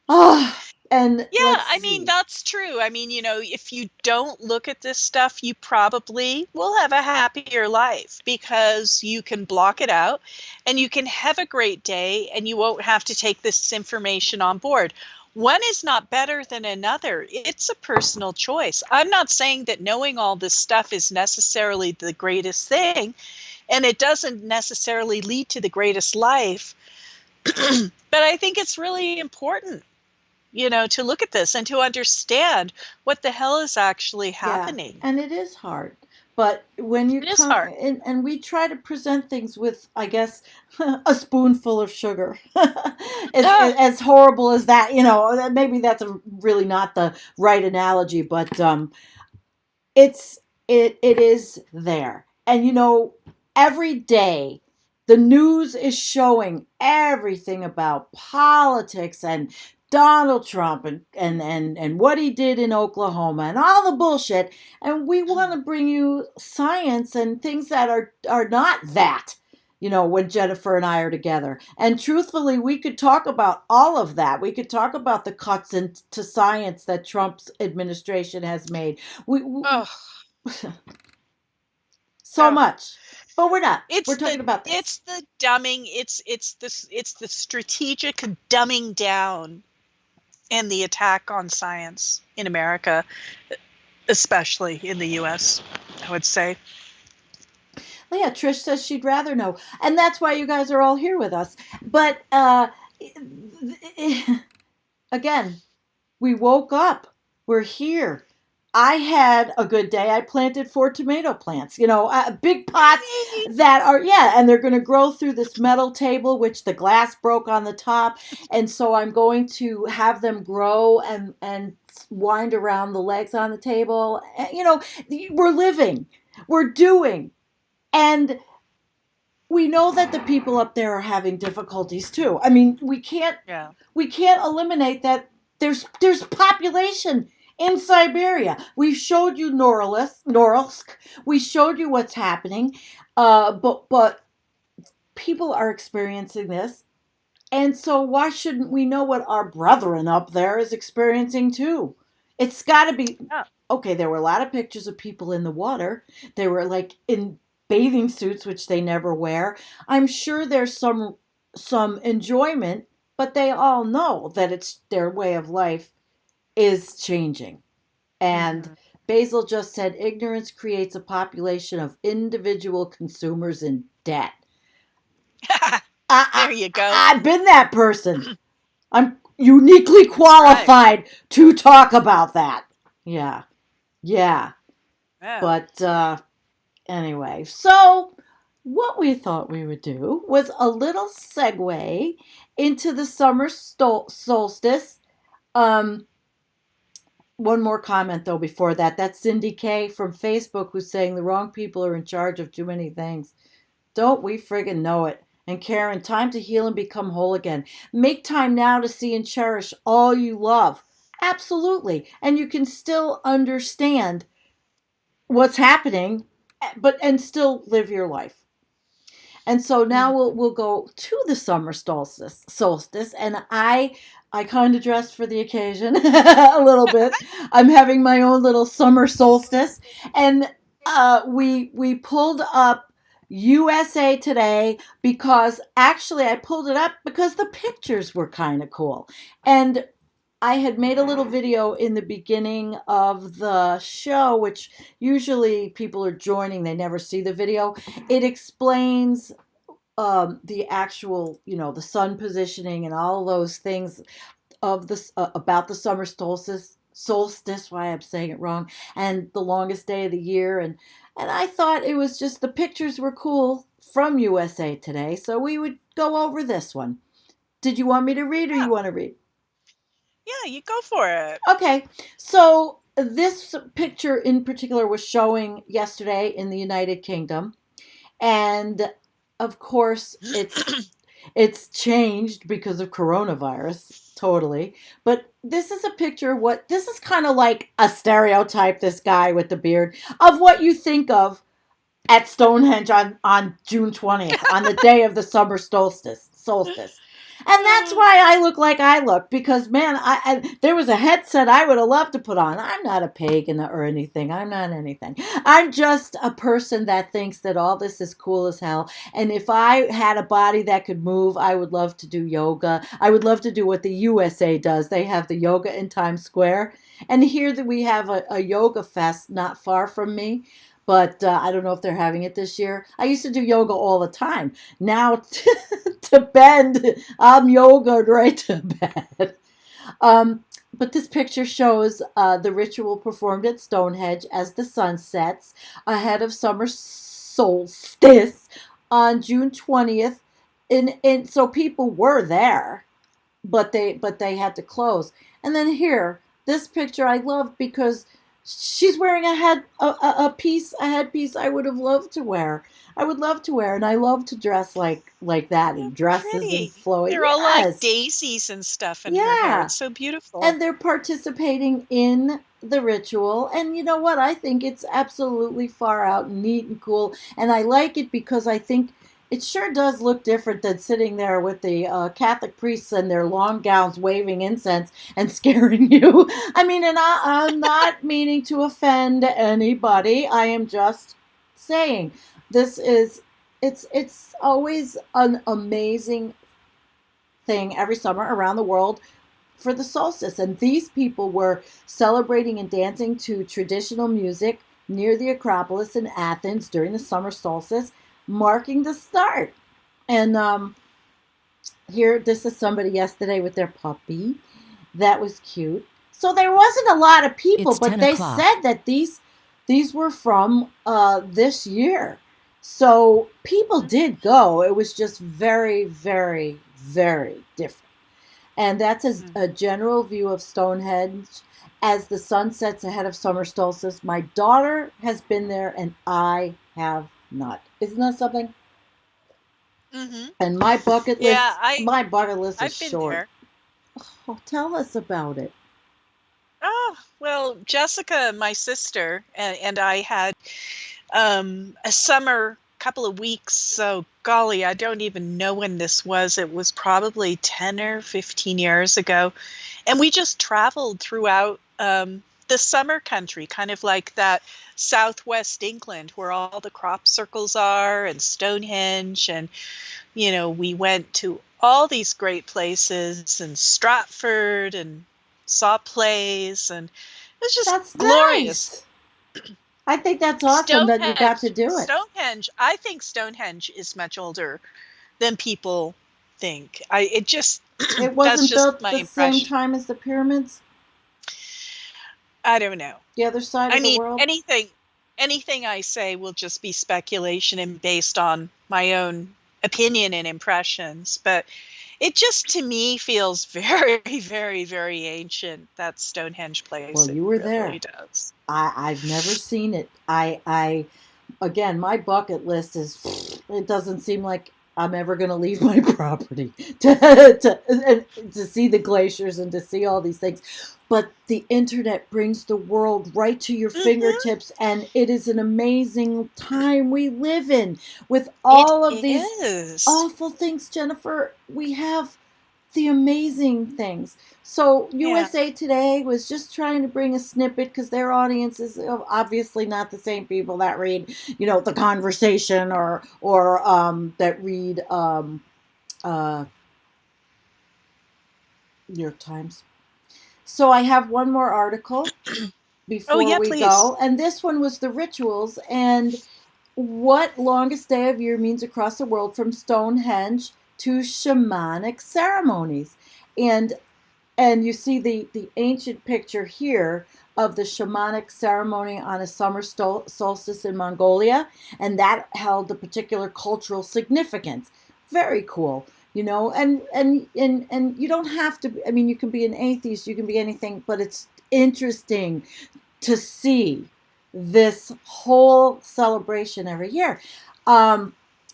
Oh, and Yeah, let's I mean, see. that's true. I mean, if you don't look at this stuff, you probably will have a happier life because you can block it out and you can have a great day and you won't have to take this information on board. One is not better than another. It's a personal choice. I'm not saying that knowing all this stuff is necessarily the greatest thing, and it doesn't necessarily lead to the greatest life, but I think it's really important to look at this and to understand what the hell is actually Yeah, happening. and it is hard. But when you It is come, hard. and we try to present things with, I guess, a spoonful of sugar. Ah, As horrible as that, maybe that's really not the right analogy, but it's it is there. And every day the news is showing everything about politics and Donald Trump and what he did in Oklahoma and all the bullshit, and we want to bring you science and things that are not that. When Jennifer and I are together. And truthfully, we could talk about all of that. We could talk about the cuts into science that Trump's administration has made. We oh, so oh. much, but we're not. We're It's talking the about this. it's the dumbing. It's the strategic dumbing down and the attack on science in America, especially in the U.S. I would say. Well, yeah, Trish says she'd rather know, and that's why you guys are all here with us. But again, we woke up. We're here. I had a good day. I planted 4 tomato plants, big pots Yay! that are, yeah, and they're going to grow through this metal table, which the glass broke on the top. And so I'm going to have them grow and wind around the legs on the table. We're living, we're doing. And we know that the people up there are having difficulties too. I mean, Yeah. we can't eliminate that there's population in Siberia. We showed you Norilsk. We showed you what's happening. But people are experiencing this. And so why shouldn't we know what our brethren up there is experiencing too? It's got to be Yeah. okay. There were a lot of pictures of people in the water. They were like in bathing suits, which they never wear. I'm sure there's some enjoyment, but they all know that it's their way of life is changing. And Mhm. Basil just said ignorance creates a population of individual consumers in debt. There you go. I've been that person. I'm uniquely That's right. qualified to talk about that. Yeah. Yeah. Yeah. But anyway, so what we thought we would do was a little segue into the summer solstice. One more comment though before that. That's Cindy K from Facebook who's saying the wrong people are in charge of too many things. Don't we friggin' know it? and care and time to heal and become whole again. Make time now to see and cherish all you love. Absolutely. And you can still understand what's happening, and still live your life. And so now we'll go to the summer solstice, and I kind of dressed for the occasion a little bit. I'm having my own little summer solstice, and we pulled up USA Today because actually I pulled it up because the pictures were kind of cool. And I had made a little video in the beginning of the show, which usually people are joining, they never see the video. It explains the actual, the sun positioning and all those things of this about the summer solstice, why I'm saying it wrong, and the longest day of the year. And I thought it was just the pictures were cool from USA Today, so we would go over this one. Did you want me to read, or you want to read? Yeah, you go for it. Okay, so this picture in particular was showing yesterday in the United Kingdom, and of course it's changed because of coronavirus, totally. But this is a picture of this is kind of like a stereotype, this guy with the beard, of what you think of at Stonehenge on June 20th, on the day of the summer solstice. And that's why I look like I look, because, man, there was a headset I would have loved to put on. I'm not a pagan or anything. I'm not anything. I'm just a person that thinks that all this is cool as hell. And if I had a body that could move, I would love to do yoga. I would love to do what the USA does. They have the yoga in Times Square. And here that we have a yoga fest not far from me. But I don't know if they're having it this year. I used to do yoga all the time. Now to bend, I'm yogaed right to bed. But this picture shows the ritual performed at Stonehenge as the sun sets ahead of summer solstice on June 20th. And so people were there, but they had to close. And then here, this picture I love because she's wearing a headpiece I would have loved to wear. I would love to wear, and I love to dress like that in dresses Pretty. and flowing. They're all like daisies and stuff in her hair. It's so beautiful. And they're participating in the ritual. And you know what? I think it's absolutely far out and neat and cool. And I like it because I think it sure does look different than sitting there with the Catholic priests in their long gowns waving incense and scaring you. I mean, and I'm not meaning to offend anybody. I am just saying it's always an amazing thing every summer around the world for the solstice. And these people were celebrating and dancing to traditional music near the Acropolis in Athens during the summer solstice, marking the start. And here, this is somebody yesterday with their puppy. That was cute. So there wasn't a lot of people, but they said that these were from this year. So people did go. It was just very, very, very different. And that's a general view of Stonehenge as the sun sets ahead of summer solstice. My daughter has been there, and I have not. Isn't that something? Mm-hmm. And my bucket list, I've is been short. there. Oh, tell us about it. Oh, well, Jessica, my sister, and I had a summer couple of weeks. So, golly, I don't even know when this was. It was probably 10 or 15 years ago. And we just traveled throughout the summer country, kind of like that southwest England where all the crop circles are and Stonehenge. And, we went to all these great places and Stratford and saw plays. And it was just glorious. Nice. I think that's awesome that you got to do it. Stonehenge, I think Stonehenge is much older than people think. It wasn't built the same time as the pyramids? I don't know. The other side of the world? Anything I say will just be speculation and based on my own opinion and impressions. But it just, to me, feels very, very, very ancient, that Stonehenge place. Well, you were there. It really does. I've never seen it. Again, my bucket list it doesn't seem like I'm ever going to leave my property to see the glaciers and to see all these things. But the internet brings the world right to your fingertips, and it is an amazing time we live in with all of It these is. awful things, Jennifer. We have the amazing things. So Yeah. USA Today was just trying to bring a snippet because their audience is obviously not the same people that read, The Conversation or that read New York Times. So I have one more article Oh, before yeah, we please. go, and this one was the rituals and what longest day of year means across the world, from Stonehenge to shamanic ceremonies. And you see the ancient picture here of the shamanic ceremony on a summer solstice in Mongolia, and that held a particular cultural significance. Very cool, and you don't have to. I mean, you can be an atheist, you can be anything, but it's interesting to see this whole celebration every year.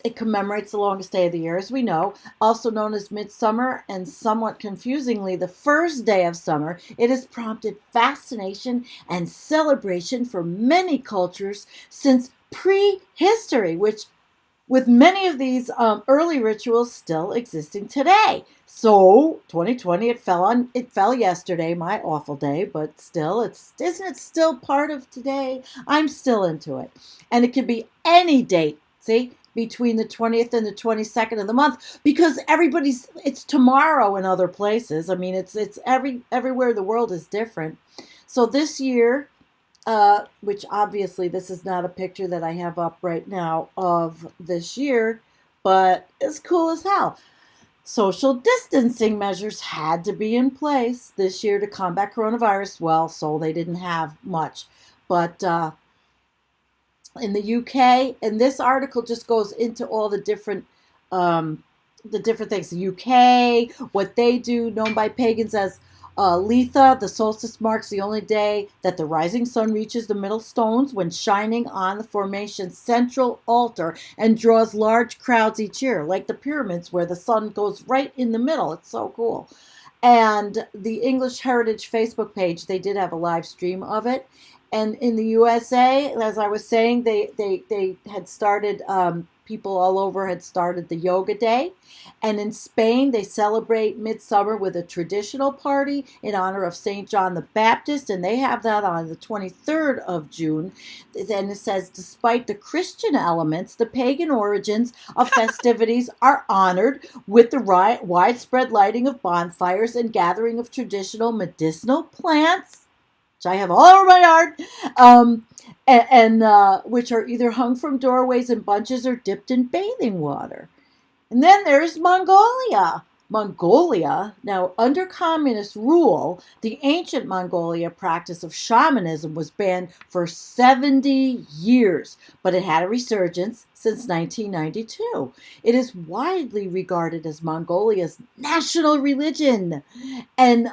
It commemorates the longest day of the year, as we know, also known as midsummer, and somewhat confusingly, the first day of summer. It has prompted fascination and celebration for many cultures since prehistory, which with many of these early rituals still existing today. So 2020, it fell yesterday, my awful day, but still, isn't it still part of today? I'm still into it, and it could be any date. See, between the 20th and the 22nd of the month, because it's tomorrow in other places. I mean, it's everywhere in the world is different. So this year, which obviously this is not a picture that I have up right now of this year, but it's cool as hell. Social distancing measures had to be in place this year to combat coronavirus. Well, so they didn't have much. But in the UK, and this article just goes into all the different things. The UK, what they do, known by pagans as Letha, the solstice marks the only day that the rising sun reaches the middle stones when shining on the formation's central altar and draws large crowds each year, like the pyramids where the sun goes right in the middle. It's so cool. And the English Heritage Facebook page, they did have a live stream of it. And in the USA, as I was saying, they had started, people all over had started the Yoga Day. And in Spain, they celebrate midsummer with a traditional party in honor of St. John the Baptist, and they have that on the 23rd of June. Then it says, despite the Christian elements, the pagan origins of festivities are honored with the widespread lighting of bonfires and gathering of traditional medicinal plants, which I have all over my yard, and which are either hung from doorways in bunches or dipped in bathing water. And then there's Mongolia. Mongolia, now under communist rule, the ancient Mongolia practice of shamanism was banned for 70 years, but it had a resurgence since 1992. It is widely regarded as Mongolia's national religion, and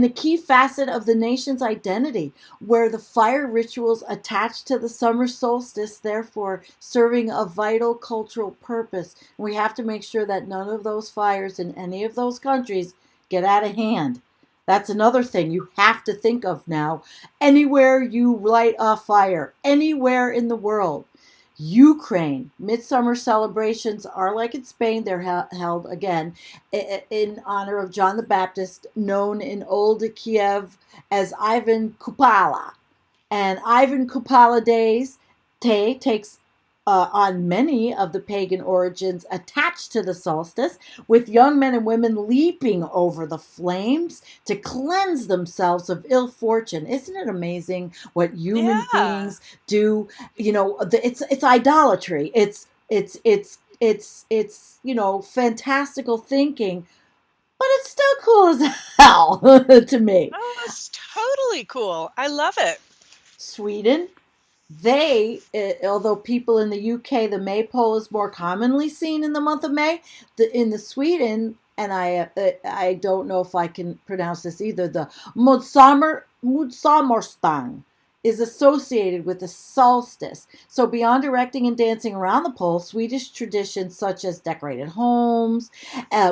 a key facet of the nation's identity, where the fire rituals attached to the summer solstice, therefore serving a vital cultural purpose. And we have to make sure that none of those fires in any of those countries get out of hand. That's another thing you have to think of now. Anywhere you light a fire, anywhere in the world, Ukraine, midsummer celebrations are like in Spain. They're held again in honor of John the Baptist, known in Old Kiev as Ivan Kupala. And Ivan Kupala Day takes on many of the pagan origins attached to the solstice, with young men and women leaping over the flames to cleanse themselves of ill fortune. Isn't it amazing what human Yeah. beings do? It's idolatry. It's fantastical thinking, but it's still cool as hell to me. Oh, that's totally cool. I love it. Sweden, although people in the UK, the maypole is more commonly seen in the month of May. In the Sweden, and I don't know if I can pronounce this either, the Midsommarstång is associated with the solstice. So beyond erecting and dancing around the pole, Swedish traditions such as decorated homes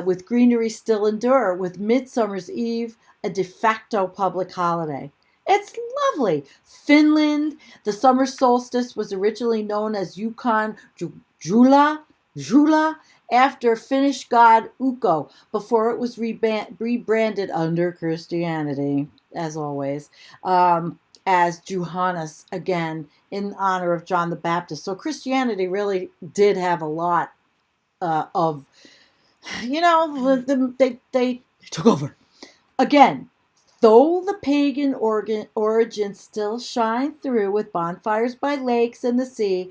with greenery still endure, with Midsummer's Eve a de facto public holiday. It's lovely. Finland, the summer solstice was originally known as Yukon Jula, after Finnish god Ukko, before it was rebranded under Christianity, as always, as Johannes, again, in honor of John the Baptist. So Christianity really did have a lot of, they took over. Again, though the pagan origins still shine through with bonfires by lakes and the sea,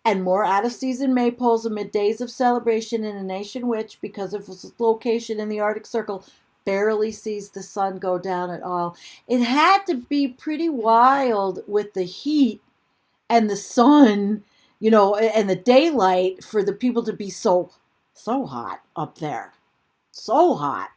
and more out-of-season maypoles amid days of celebration in a nation which, because of its location in the Arctic Circle, barely sees the sun go down at all. It had to be pretty wild with the heat and the sun, and the daylight for the people to be so hot up there. So hot.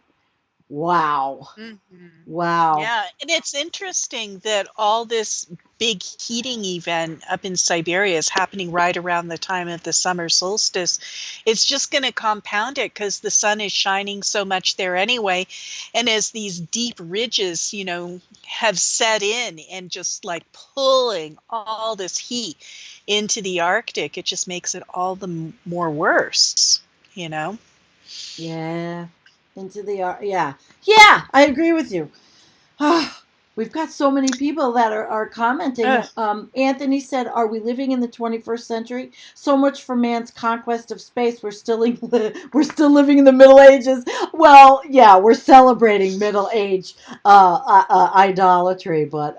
Wow. Mm-hmm. Wow. Yeah, and it's interesting that all this big heating event up in Siberia is happening right around the time of the summer solstice. It's just going to compound it because the sun is shining so much there anyway. And as these deep ridges, have set in and just like pulling all this heat into the Arctic, it just makes it all the more worse, Yeah. Into the yeah, I agree with you. We've got so many people that are commenting. Anthony said, "Are we living in the 21st century? So much for man's conquest of space. We're still living in the Middle Ages." Well, yeah, we're celebrating Middle Age idolatry. But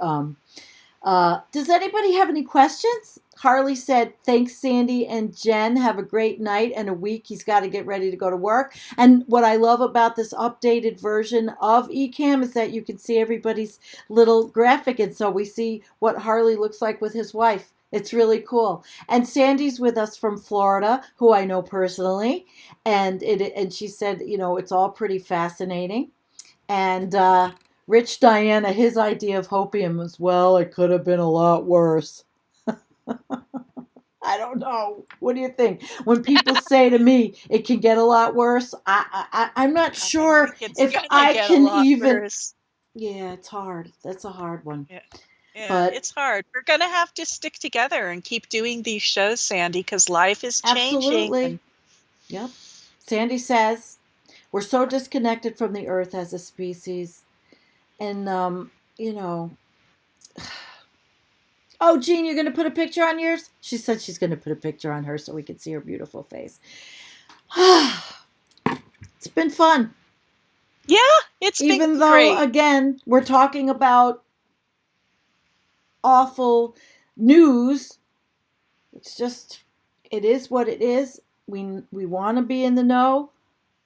does anybody have any questions? Harley said, "Thanks, Sandy and Jen. Have a great night and a week. He's got to get ready to go to work." And what I love about this updated version of eCam is that you can see everybody's little graphic. And so we see what Harley looks like with his wife. It's really cool. And Sandy's with us from Florida, who I know personally. And she said, it's all pretty fascinating. And Rich Diana, his idea of hopium was, well, it could have been a lot worse. I don't know. What do you think? When people say to me, it can get a lot worse, I'm not sure if I can even. Worse. Yeah, it's hard. That's a hard one. Yeah, but it's hard. We're going to have to stick together and keep doing these shows, Sandy, because life is changing. Absolutely. Yep. Sandy says, we're so disconnected from the earth as a species. And, Oh, Jean, you're going to put a picture on yours? She said she's going to put a picture on her so we can see her beautiful face. It's been fun. Yeah, it's been great. Even though, again, we're talking about awful news, it's just, it is what it is. We want to be in the know.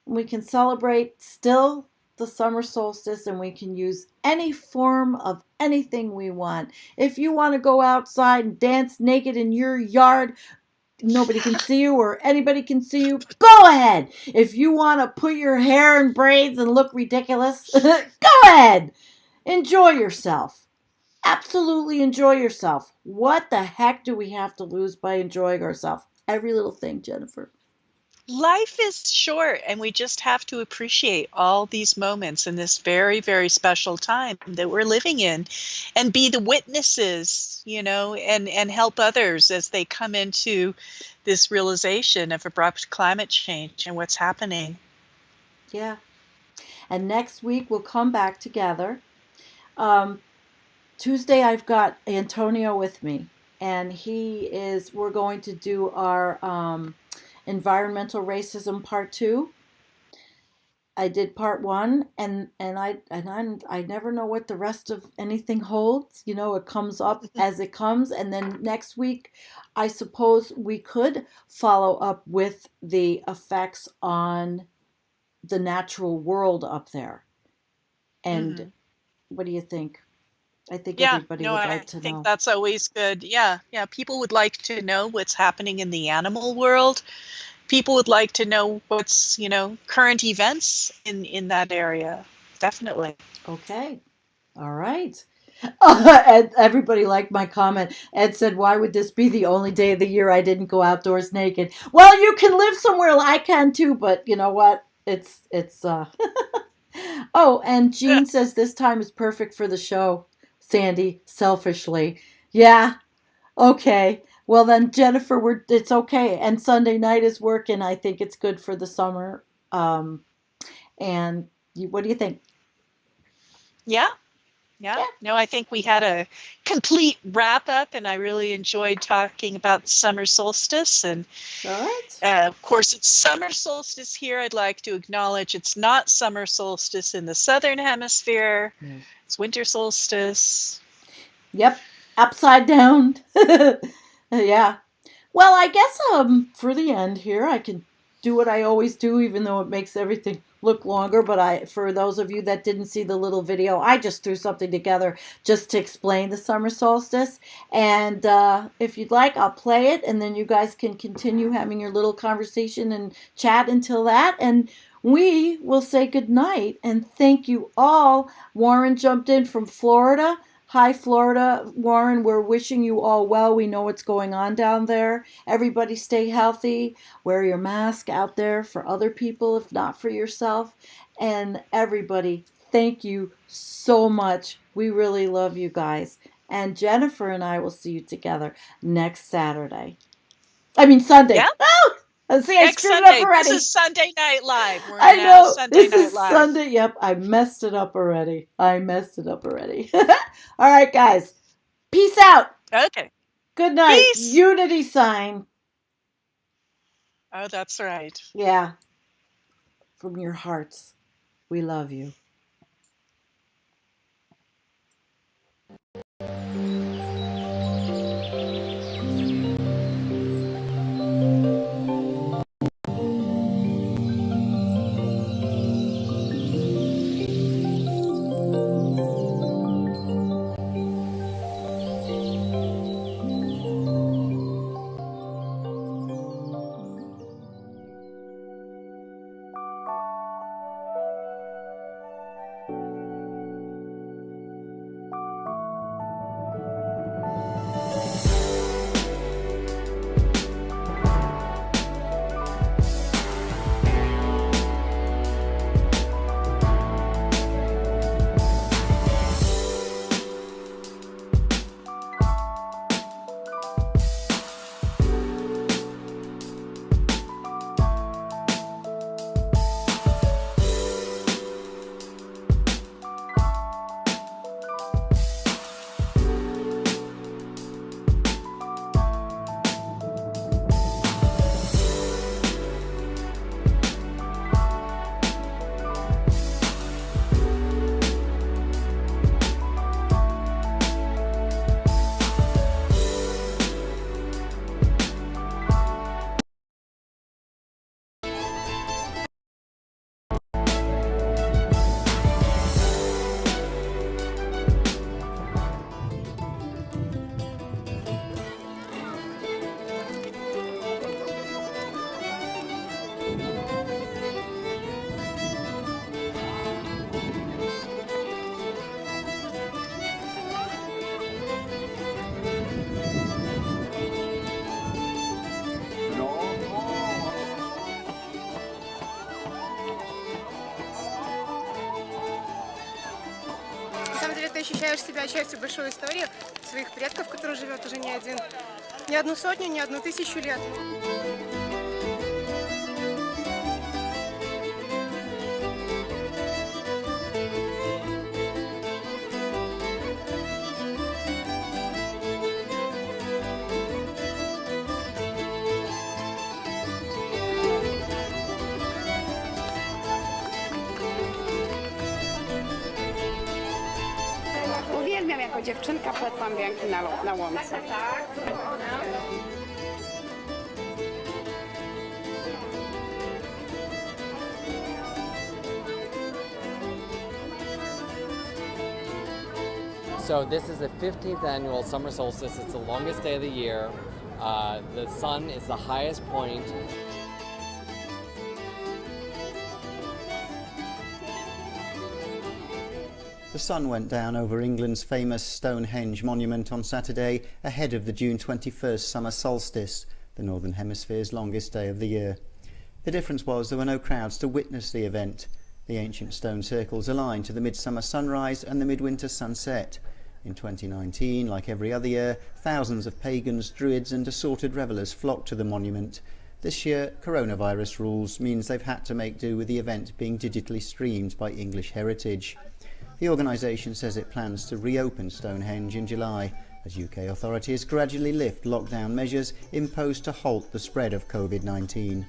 We can celebrate still the summer solstice, and we can use any form of anything we want. If you want to go outside and dance naked in your yard, nobody can see you or anybody can see you, go ahead. If you want to put your hair in braids and look ridiculous, go ahead. Enjoy yourself. Absolutely enjoy yourself. What the heck do we have to lose by enjoying ourselves? Every little thing, Jennifer. Life is short, and we just have to appreciate all these moments in this very, very special time that we're living in, and be the witnesses, and help others as they come into this realization of abrupt climate change and what's happening. Yeah. And next week we'll come back together. Tuesday I've got Antonio with me, and we're going to do our environmental racism part 2. I did part 1, and I never know what the rest of anything holds. It comes up as it comes, and then next week, I suppose we could follow up with the effects on the natural world up there. And what do you think? I think everybody would like to know. I think that's always good. Yeah. People would like to know what's happening in the animal world. People would like to know what's, current events in that area. Definitely. Okay. All right. And everybody liked my comment. Ed said, "Why would this be the only day of the year I didn't go outdoors naked?" Well, you can live somewhere I can too, but you know what? It's. Oh, and Jean says this time is perfect for the show. Sandy, selfishly, yeah. Okay. Well then, Jennifer, it's okay. And Sunday night is working. I think it's good for the summer. And what do you think? Yeah. Yeah. No, I think we had a complete wrap up, and I really enjoyed talking about the summer solstice. And All right. of course, it's summer solstice here. I'd like to acknowledge it's not summer solstice in the southern hemisphere. It's winter solstice. Yep. Upside down. Yeah. Well, I guess for the end here, I can do what I always do, even though it makes everything look longer. But for those of you that didn't see the little video, I just threw something together just to explain the summer solstice. And if you'd like, I'll play it, and then you guys can continue having your little conversation and chat until that. And we will say goodnight and thank you all. Warren jumped in from Florida. Hi, Florida. Warren, we're wishing you all well. We know what's going on down there. Everybody stay healthy. Wear your mask out there for other people, if not for yourself. And everybody, thank you so much. We really love you guys. And Jennifer and I will see you together next Saturday. I mean, Sunday. Yeah. Oh! See, I Next screwed Sunday. it up already. This is Sunday Night Live. We're I now know. Sunday This Night is Live. Sunday. Yep, I messed it up already. All right, guys. Peace out. Okay. Good night. Peace. Unity sign. Oh, that's right. Yeah. From your hearts. We love you. На самом деле ты ощущаешь себя частью большой истории своих предков, которые живет уже не одну сотню, не одну тысячу лет. Uwielbiam jako dziewczynka pletłam wianki na łące. So this is the 15th annual summer solstice. It's the longest day of the year. The sun is the highest point. The sun went down over England's famous Stonehenge monument on Saturday ahead of the June 21st summer solstice, the Northern Hemisphere's longest day of the year. The difference was there were no crowds to witness the event. The ancient stone circles aligned to the midsummer sunrise and the midwinter sunset. In 2019, like every other year, thousands of pagans, druids and assorted revellers flocked to the monument. This year, coronavirus rules means they've had to make do with the event being digitally streamed by English Heritage. The organisation says it plans to reopen Stonehenge in July, as UK authorities gradually lift lockdown measures imposed to halt the spread of COVID-19.